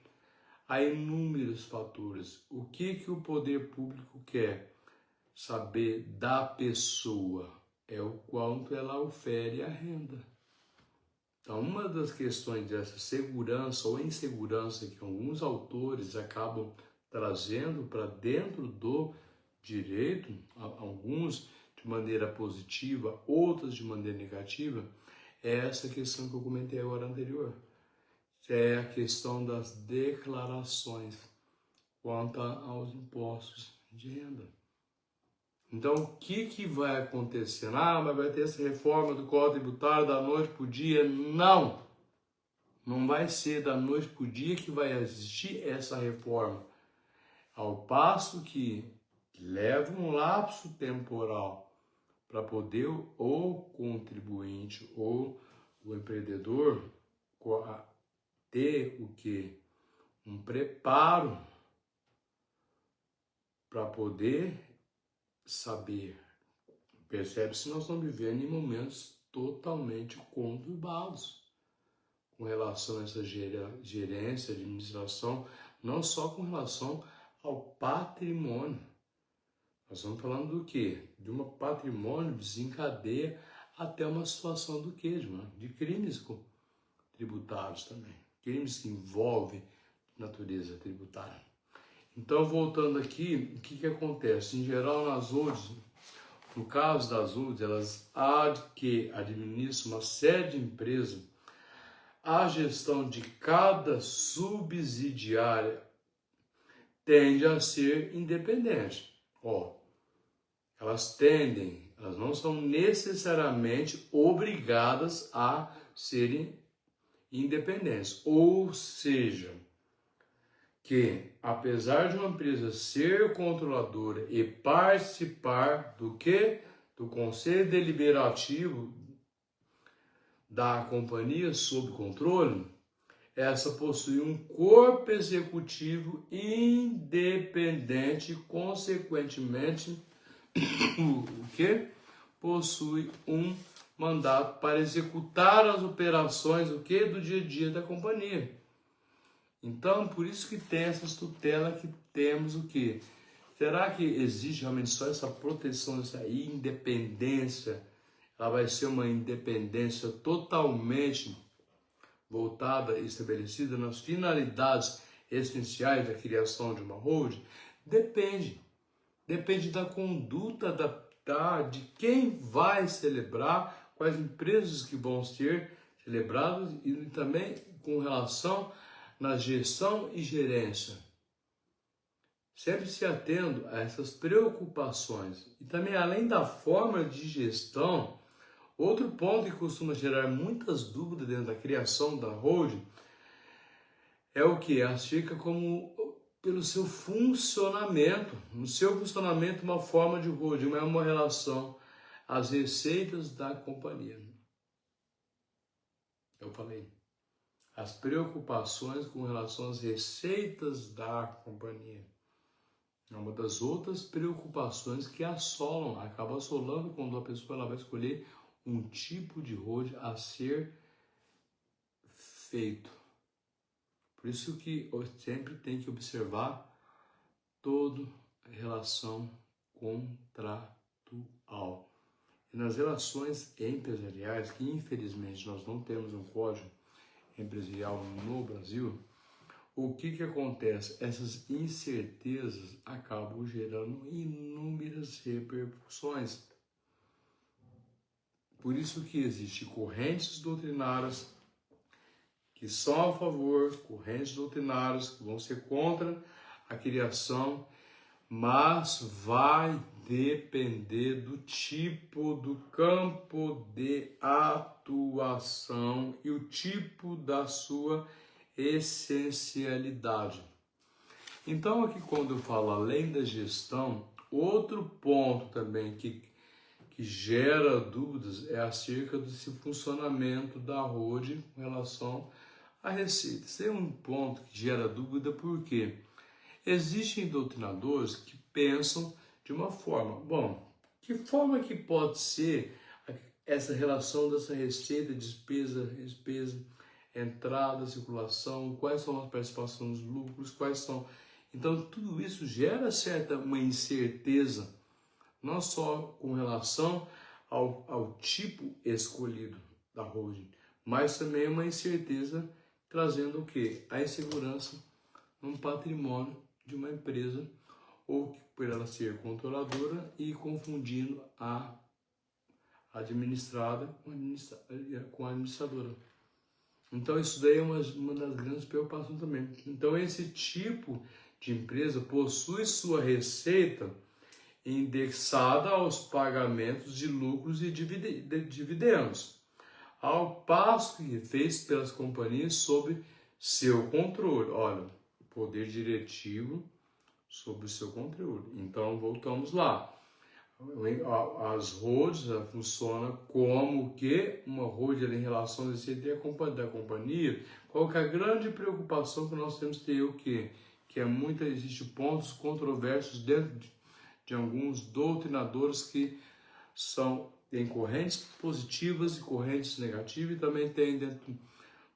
a inúmeros fatores. O que o poder público quer? Saber da pessoa é o quanto ela ofere a renda. Então, uma das questões dessa segurança ou insegurança que alguns autores acabam trazendo para dentro do direito, alguns de de maneira positiva, outras de maneira negativa, é essa questão que eu comentei agora anterior. É a questão das declarações quanto aos impostos de renda. Então, o que vai acontecer? Mas vai ter essa reforma do Código Tributário da noite para o dia? Não! Não vai ser da noite para o dia que vai existir essa reforma. Ao passo que leva um lapso temporal para poder o contribuinte ou o empreendedor ter o quê? Um preparo para poder saber. Percebe-se que nós estamos vivendo em momentos totalmente conturbados com relação a essa gerência, administração, não só com relação ao patrimônio. Nós estamos falando do quê? De um patrimônio desencadeia até uma situação do quê? De crimes tributários também. Crimes que envolvem natureza tributária. Então, voltando aqui, o que acontece? Em geral, nas holdings, no caso das holdings, elas administram uma série de empresas. A gestão de cada subsidiária tende a ser independente. Elas não são necessariamente obrigadas a serem independentes. Ou seja, que apesar de uma empresa ser controladora e participar do Conselho Deliberativo da companhia sob controle, essa possui um corpo executivo independente, consequentemente, possui um mandato para executar as operações do dia a dia da companhia. Então, por isso que tem essas tutelas que temos o quê? Será que existe realmente só essa proteção, essa independência? Ela vai ser uma independência totalmente voltada e estabelecida nas finalidades essenciais da criação de uma holding? Depende. Depende da conduta de quem vai celebrar, quais empresas que vão ser celebradas e também com relação na gestão e gerência. Sempre se atendo a essas preocupações. E também, além da forma de gestão, outro ponto que costuma gerar muitas dúvidas dentro da criação da holding é o que? Acerca pelo seu funcionamento. No seu funcionamento, uma forma de holding é uma relação às receitas da companhia. Eu falei. As preocupações com relação às receitas da companhia. É uma das outras preocupações que acaba assolando quando a pessoa ela vai escolher um tipo de holding a ser feito. Por isso que eu sempre tenho que observar toda relação contratual. E nas relações empresariais, que infelizmente nós não temos um código empresarial no Brasil, o que acontece? Essas incertezas acabam gerando inúmeras repercussões. Por isso que existem correntes doutrinárias que são a favor, correntes doutrinárias que vão ser contra a criação, mas vai depender do tipo do campo de atuação e o tipo da sua essencialidade. Então, aqui quando eu falo além da gestão, outro ponto também que gera dúvidas é acerca desse funcionamento da holding com relação à receita. Esse é um ponto que gera dúvida porque existem doutrinadores que pensam de uma forma. Bom, que forma que pode ser essa relação dessa receita, despesa, entrada, circulação, quais são as participações dos lucros, quais são... Então, tudo isso gera uma incerteza, não só com relação ao tipo escolhido da holding, mas também uma incerteza trazendo o quê? A insegurança num patrimônio de uma empresa ou por ela ser controladora e confundindo a administrada com a administradora. Então isso daí é uma das grandes preocupações também. Então esse tipo de empresa possui sua receita indexada aos pagamentos de lucros e dividendos, ao passo que fez pelas companhias sob seu controle. Olha, poder diretivo sob o seu controle. Então voltamos lá. As holdings funcionam como o quê? Uma holding em relação a esse da companhia. Qual que é a grande preocupação que nós temos que ter? O quê? Que existe pontos controversos dentro de alguns doutrinadores que têm correntes positivas e correntes negativas, e também tem dentro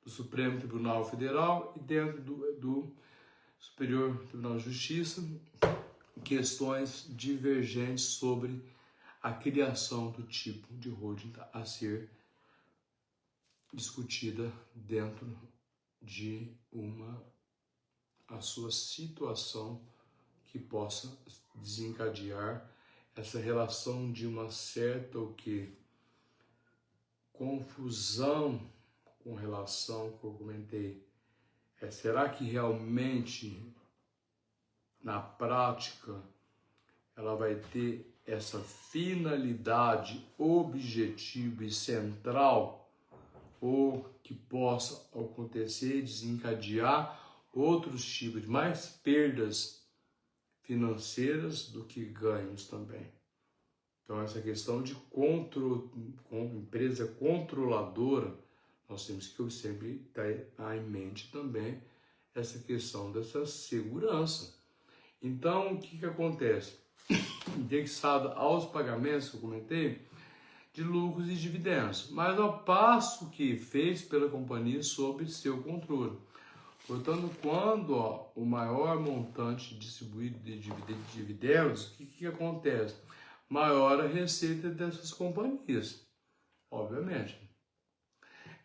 do Supremo Tribunal Federal e dentro do Superior Tribunal de Justiça, questões divergentes sobre a criação do tipo de holding a ser discutida dentro de a sua situação que possa desencadear essa relação de uma certa confusão com relação que eu comentei. Será que realmente na prática ela vai ter essa finalidade objetiva e central, ou que possa acontecer e desencadear outros tipos de mais perdas financeiras do que ganhos também. Então essa questão de empresa controladora, nós temos que sempre ter em mente também essa questão dessa segurança. Então o que acontece? Indexado aos pagamentos que eu comentei, de lucros e dividendos, mas ao passo que fez pela companhia sob seu controle. Portanto, quando o maior montante distribuído de dividendos, o que acontece? Maior a receita dessas companhias, obviamente.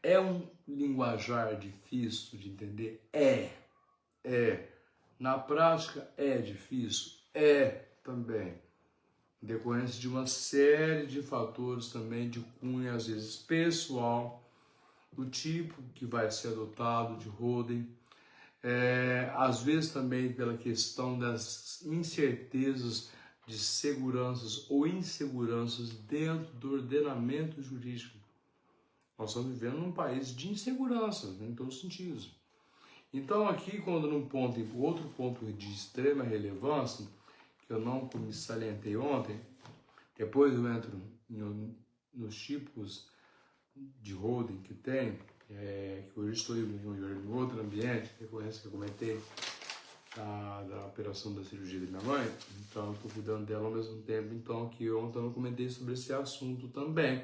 É um linguajar difícil de entender? É. Na prática, é difícil? É também. Em decorrência de uma série de fatores também de cunho, às vezes pessoal, do tipo que vai ser adotado de holding, às vezes também pela questão das incertezas de seguranças ou inseguranças dentro do ordenamento jurídico. Nós estamos vivendo num país de insegurança, em todos os sentidos. Então aqui, quando outro ponto de extrema relevância, que eu não me salientei ontem, depois eu entro nos tipos de holding que tem, que hoje estou em outro ambiente, que eu comentei da operação da cirurgia da minha mãe, então eu estou cuidando dela ao mesmo tempo, então que ontem eu não comentei sobre esse assunto também,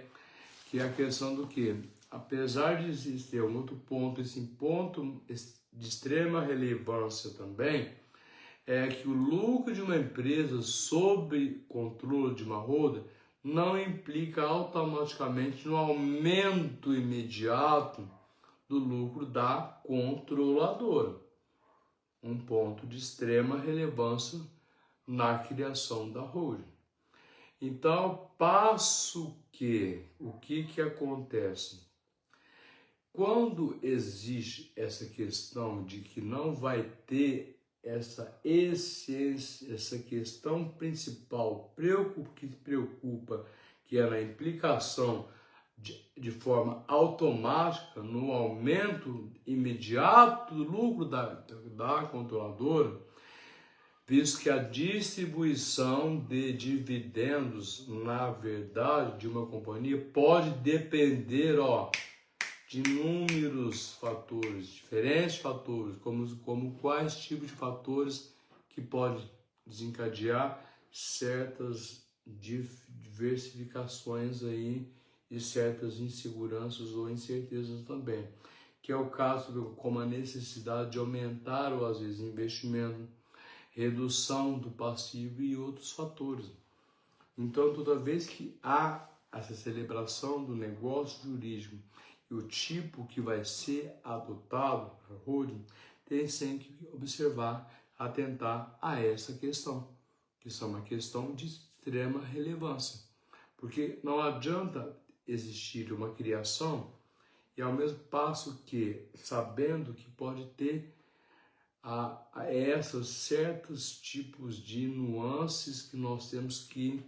que é a questão do que, apesar de existir um outro ponto, esse ponto de extrema relevância também, é que o lucro de uma empresa sob controle de uma holding não implica automaticamente no aumento imediato do lucro da controladora. Um ponto de extrema relevância na criação da holding. Então, o que acontece? Quando existe essa questão de que não vai ter essa essência, essa questão principal que preocupa, que é a implicação de forma automática no aumento imediato do lucro da controladora, visto que a distribuição de dividendos, na verdade, de uma companhia pode depender, de inúmeros fatores, diferentes fatores, como quais tipos de fatores que podem desencadear certas diversificações aí e certas inseguranças ou incertezas também, que é o caso como a necessidade de aumentar ou às vezes investimento, redução do passivo e outros fatores. Então, toda vez que há essa celebração do negócio jurídico e o tipo que vai ser adotado para holding, tem sempre que observar, atentar a essa questão. que são uma questão de extrema relevância. Porque não adianta existir uma criação e ao mesmo passo que, sabendo que pode ter a esses certos tipos de nuances que nós temos que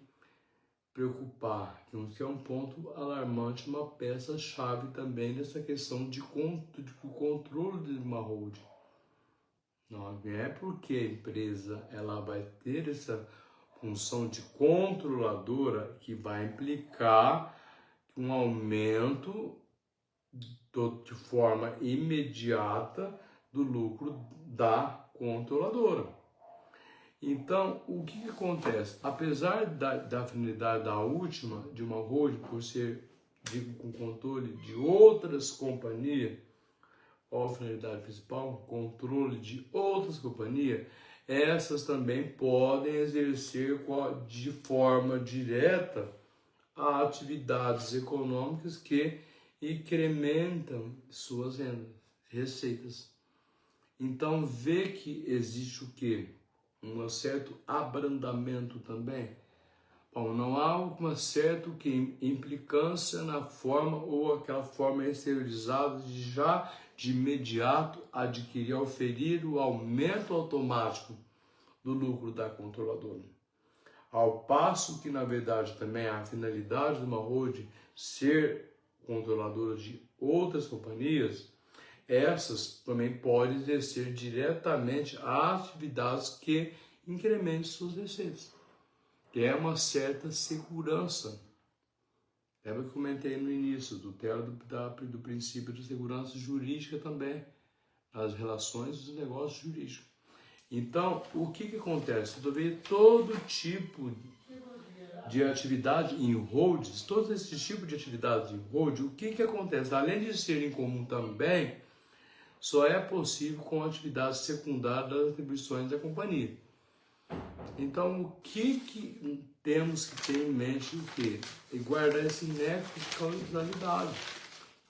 preocupar, que é um ponto alarmante, uma peça-chave também nessa questão de controle de uma holding. Não é porque a empresa ela vai ter essa função de controladora que vai implicar um aumento de forma imediata do lucro da controladora. Então, o que acontece? Apesar da finalidade da última, de uma holding, por ser com controle de outras companhias, ou a finalidade principal, controle de outras companhias, essas também podem exercer de forma direta atividades econômicas que incrementam suas receitas. Então, vê que existe o quê? Um certo abrandamento também. Bom, não há uma certa implicância na forma ou aquela forma exteriorizada de já de imediato adquirir, oferir o aumento automático do lucro da controladora. Ao passo que, na verdade, também a finalidade de uma holding ser controladora de outras companhias, essas também podem exercer diretamente atividades que incrementem suas receitas, que é uma certa segurança. Lembra que eu comentei no início do princípio de segurança jurídica também, nas relações dos negócios jurídicos. Então, o que acontece? Todo tipo de atividade em holdings, todos esses tipos de atividades em holding, o que acontece? Além de ser em comum também, só é possível com atividades secundárias das atribuições da companhia. Então, o que temos que ter em mente? O quê? E guardar esse nexo de causalidade.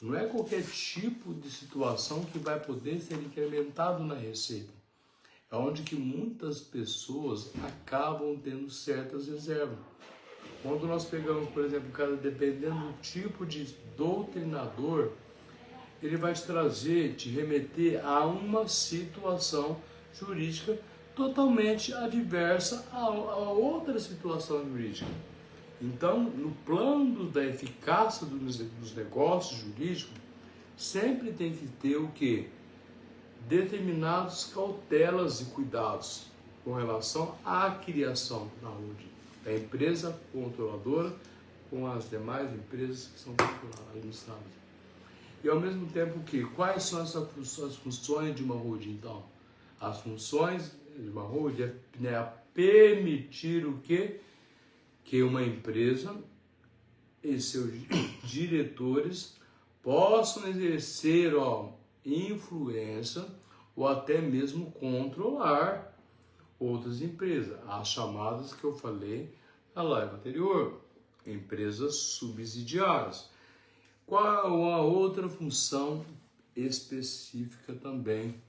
Não é qualquer tipo de situação que vai poder ser incrementado na receita. É onde que muitas pessoas acabam tendo certas reservas. Quando nós pegamos, por exemplo, dependendo do tipo de doutrinador, ele vai te remeter a uma situação jurídica totalmente adversa a outra situação jurídica. Então, no plano da eficácia dos negócios jurídicos, sempre tem que ter o quê? Determinadas cautelas e cuidados com relação à criação da holding, da empresa controladora com as demais empresas que são administradas. E ao mesmo tempo quais são as funções de uma holding então? As funções de uma holding é permitir o quê? Que uma empresa e seus diretores possam exercer influência ou até mesmo controlar outras empresas, as chamadas que eu falei na live anterior, empresas subsidiárias. Qual a outra função específica também,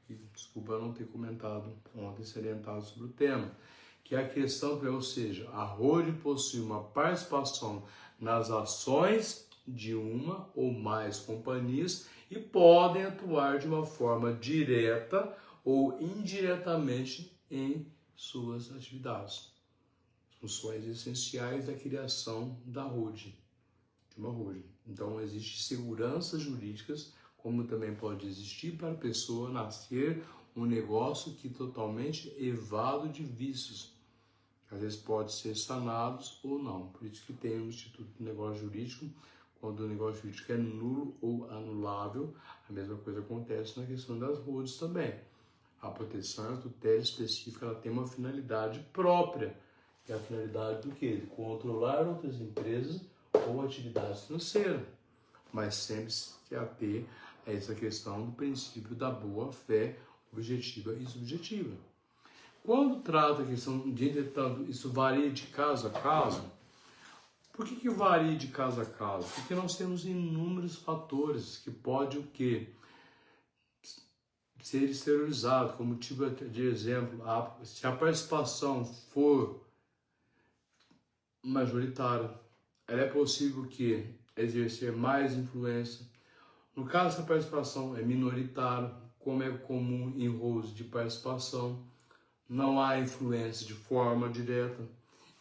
e desculpa não ter comentado ontem, salientado sobre o tema, que é a questão, ou seja, a holding possui uma participação nas ações de uma ou mais companhias e podem atuar de uma forma direta ou indiretamente em suas atividades. Funções essenciais da criação da holding, de uma holding. Então, existe seguranças jurídicas, como também pode existir para a pessoa nascer um negócio que totalmente evado de vícios. Às vezes pode ser sanados ou não. Por isso que tem o Instituto de Negócio Jurídico. Quando o negócio jurídico é nulo ou anulável, a mesma coisa acontece na questão das holdings também. A proteção, a tutela específica, ela tem uma finalidade própria, que é a finalidade do quê? De controlar outras empresas ou atividades financeiras, mas sempre se ater a essa questão do princípio da boa-fé objetiva e subjetiva. Quando trata a questão de, entretanto, isso varia de caso a caso. Por que varia de caso a caso? Porque nós temos inúmeros fatores que pode o quê? ser exteriorizado, como tipo de exemplo, se a participação for majoritária, ela é possível que exercer mais influência. No caso, se a participação é minoritária, como é comum em rolos de participação, não há influência de forma direta.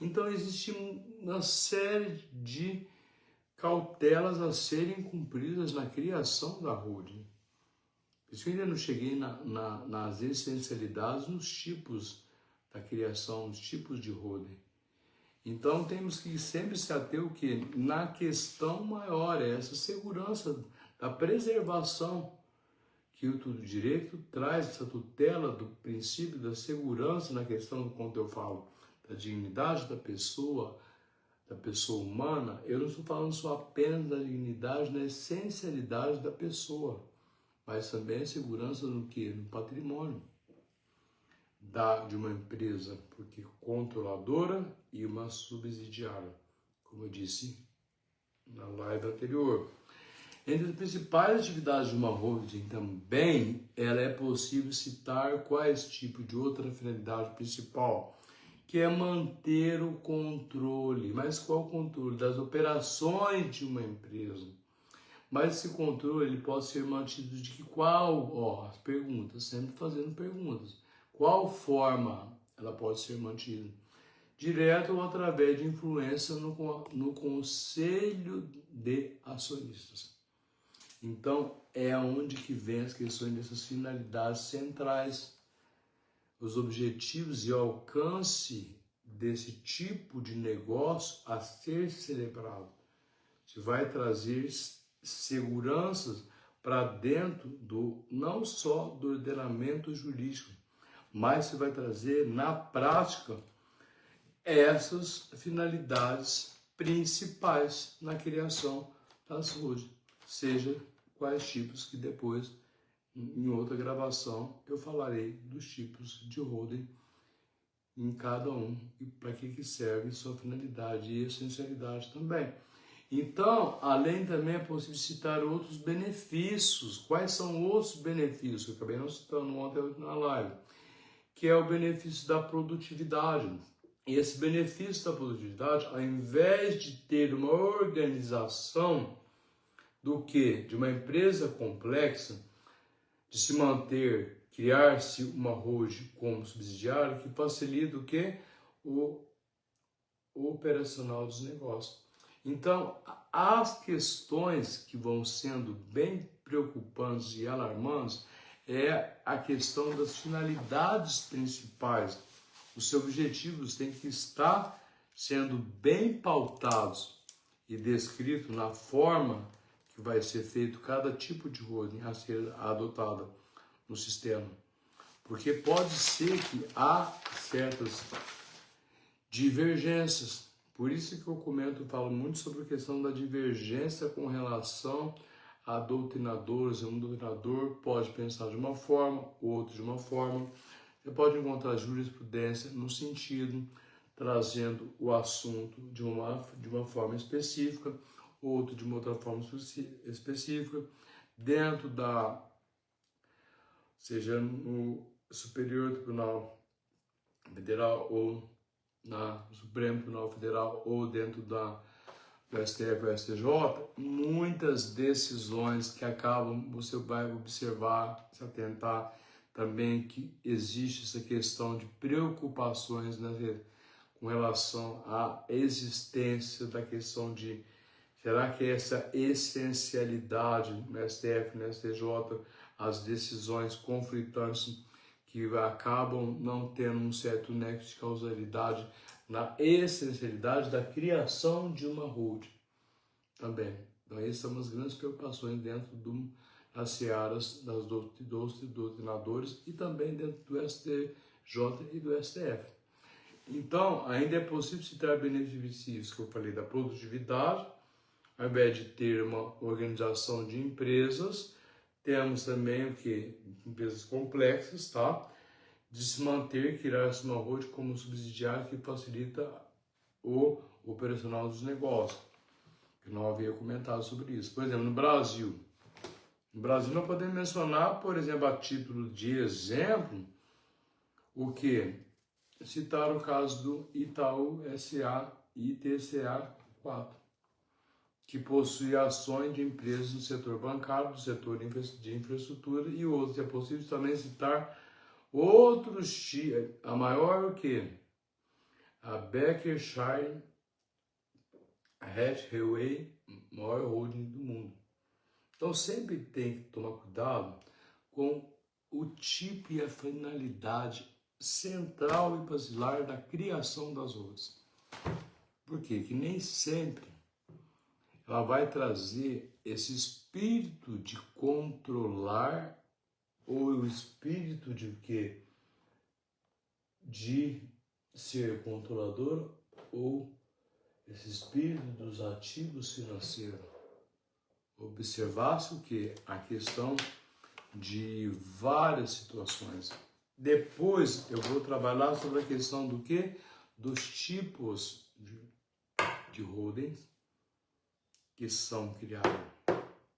Então, existe uma série de cautelas a serem cumpridas na criação da holding. Por isso que eu ainda não cheguei nas essencialidades, nos tipos da criação, nos tipos de holding. Então temos que sempre se ater o que? Na questão maior, é essa segurança da preservação que o direito traz, essa tutela do princípio da segurança na questão, quando eu falo da dignidade da pessoa humana, eu não estou falando só apenas da dignidade, na essencialidade da pessoa, mas também a segurança no que? No patrimônio de uma empresa, porque controladora e uma subsidiária, como eu disse na live anterior. Entre as principais atividades de uma holding também, ela é possível citar quais tipos de outra finalidade principal, que é manter o controle. Mas qual o controle? Das operações de uma empresa. Mas esse controle ele pode ser mantido de que qual? As perguntas, sempre fazendo perguntas. Qual forma ela pode ser mantida? Direto ou através de influência no conselho de acionistas. Então, é onde que vem as questões dessas finalidades centrais, os objetivos e o alcance desse tipo de negócio a ser celebrado. Você vai trazer seguranças para dentro não só do ordenamento jurídico, mas você vai trazer na prática essas finalidades principais na criação das holdings, seja quais tipos que depois, em outra gravação, eu falarei dos tipos de holding em cada um e para que serve sua finalidade e essencialidade também. Então, além também é possível citar outros benefícios. Quais são outros benefícios? Eu acabei não citando ontem na live, que é o benefício da produtividade. E esse benefício da produtividade, ao invés de ter uma organização de uma empresa complexa, de se manter, criar-se uma holding como subsidiária, que facilita o quê? O operacional dos negócios. Então, as questões que vão sendo bem preocupantes e alarmantes é a questão das finalidades principais. Os seus objetivos têm que estar sendo bem pautados e descritos na forma que vai ser feito cada tipo de holding a ser adotada no sistema. Porque pode ser que há certas divergências. Por isso que eu falo muito sobre a questão da divergência com relação a doutrinadores. Um doutrinador pode pensar de uma forma, outro de uma forma. Você pode encontrar jurisprudência no sentido, trazendo o assunto de uma forma específica, outro de uma outra forma específica, dentro seja no Superior Tribunal Federal ou no Supremo Tribunal Federal ou dentro do STF ou STJ, muitas decisões que você vai observar, se atentar também que existe essa questão de preocupações, né, com relação à existência da questão de será que essa essencialidade no STF, no STJ, as decisões conflitantes que acabam não tendo um certo nexo de causalidade na essencialidade da criação de uma holding também. Então, essas são as grandes preocupações dentro das searas dos doutrinadores e também dentro do STJ e do STF. Então, ainda é possível citar benefícios que eu falei da produtividade, ao invés de ter uma organização de empresas, temos também o que? Empresas complexas, tá? De se manter, criar-se uma holding como subsidiário que facilita o operacional dos negócios. Eu não havia comentado sobre isso. Por exemplo, no Brasil, No Brasil, nós podemos mencionar, por exemplo, a título de exemplo, o que? Citar o caso do Itaú SA ITCA 4, que possui ações de empresas no setor bancário, do setor de infraestrutura e outros. É possível também citar outros, a maior o que? A Berkshire Hathaway, maior holding do mundo. Então sempre tem que tomar cuidado com o tipo e a finalidade central e basilar da criação das holdings. Por quê? Que nem sempre ela vai trazer esse espírito de controlar ou o espírito de quê? De ser controlador ou esse espírito dos ativos financeiros. Observasse o que? A questão de várias situações. Depois eu vou trabalhar sobre a questão do que? Dos tipos de holdings que são criados.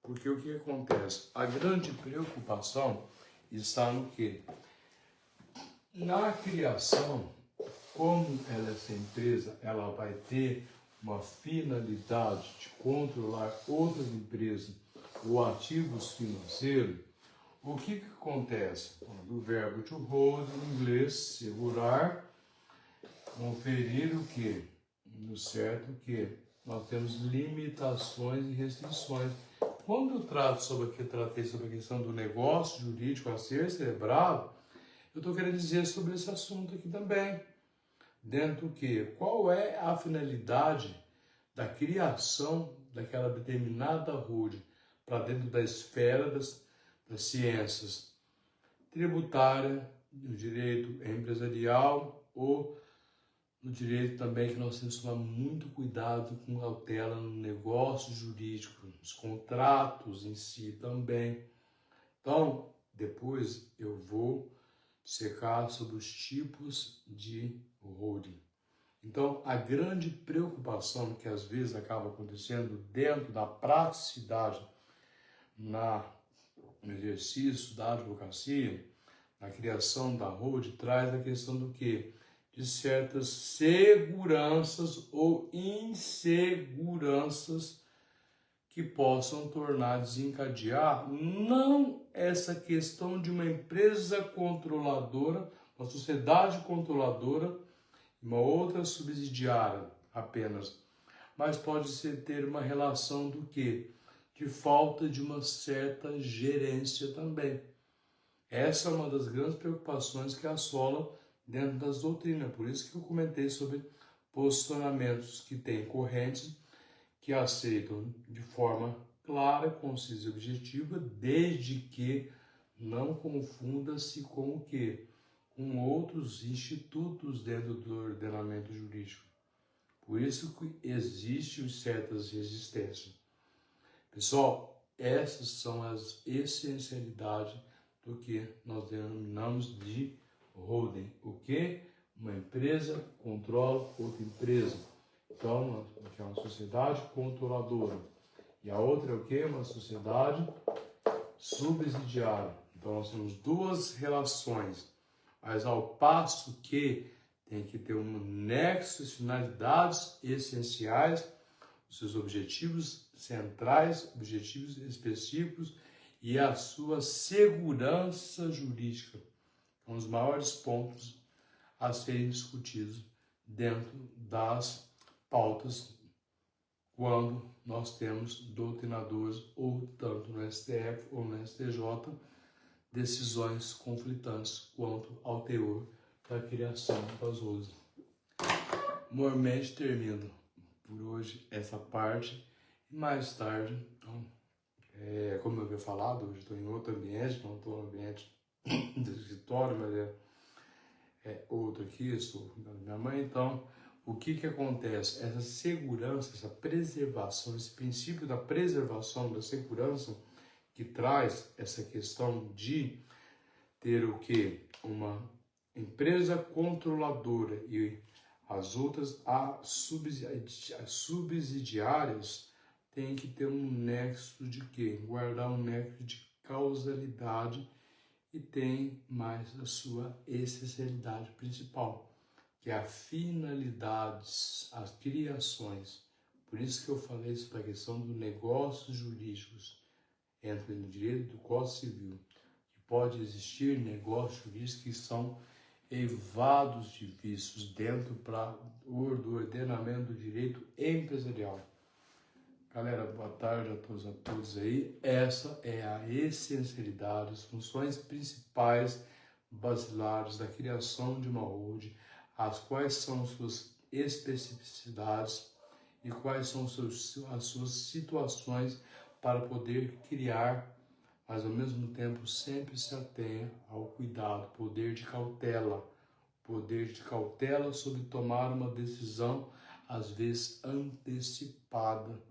Porque o que acontece? A grande preocupação está no que? Na criação, como essa empresa ela vai ter uma finalidade de controlar outras empresas ou ativos financeiros, o que acontece? Do verbo to hold, em inglês, segurar, conferir o que? No certo que nós temos limitações e restrições. Quando eu tratei sobre a questão do negócio jurídico a ser celebrado, eu estou querendo dizer sobre esse assunto aqui também. Dentro do que? Qual é a finalidade da criação daquela determinada holding para dentro da esfera das ciências tributária, do direito empresarial ou no direito também que nós temos que tomar muito cuidado com cautela no negócio jurídico, nos contratos em si também. Então, depois eu vou dissecar sobre os tipos de holding. Então, a grande preocupação que às vezes acaba acontecendo dentro da praticidade no exercício da advocacia, na criação da holding, traz a questão do quê? De certas seguranças ou inseguranças que possam desencadear não essa questão de uma empresa controladora, uma sociedade controladora, uma outra subsidiária apenas, mas pode ser ter uma relação do quê? De falta de uma certa gerência também. Essa é uma das grandes preocupações que assola dentro das doutrinas, por isso que eu comentei sobre posicionamentos que têm correntes que aceitam de forma clara, concisa e objetiva, desde que não confunda-se com o quê? Com outros institutos dentro do ordenamento jurídico. Por isso que existem certas resistências. Pessoal, essas são as essencialidades do que nós denominamos de holding. O que? Uma empresa controla outra empresa. Então, é uma sociedade controladora. E a outra é o que? Uma sociedade subsidiária. Então, nós temos duas relações, mas ao passo que tem que ter um nexo de finalidades essenciais, os seus objetivos centrais, objetivos específicos e a sua segurança jurídica. São os maiores pontos a serem discutidos dentro das pautas quando nós temos doutrinadores, ou tanto no STF ou no STJ, decisões conflitantes quanto ao teor da criação das holdings. Mormente termino por hoje essa parte e mais tarde, então, como eu havia falado, hoje estou em outro ambiente, não estou no ambiente do escritório, mas é outro aqui, estou com a minha mãe, então o que acontece? Essa segurança, essa preservação, esse princípio da preservação da segurança que traz essa questão de ter o que? Uma empresa controladora e as outras as subsidiárias têm que ter um nexo de quê? Guardar um nexo de causalidade e tem mais a sua essencialidade principal, que é a finalidade, as criações. Por isso que eu falei sobre a questão dos negócios jurídicos, entre no direito do Código Civil, que pode existir negócios jurídicos que são evados de vícios dentro do ordenamento do direito empresarial. Galera, boa tarde a todos aí. Essa é a essencialidade, as funções principais basilares da criação de uma holding, as quais são suas especificidades e quais são as suas situações para poder criar, mas ao mesmo tempo sempre se atenha ao cuidado, poder de cautela sobre tomar uma decisão, às vezes antecipada,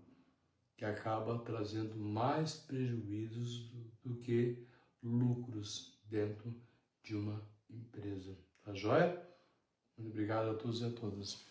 que acaba trazendo mais prejuízos do que lucros dentro de uma empresa. Tá joia? Muito obrigado a todos e a todas.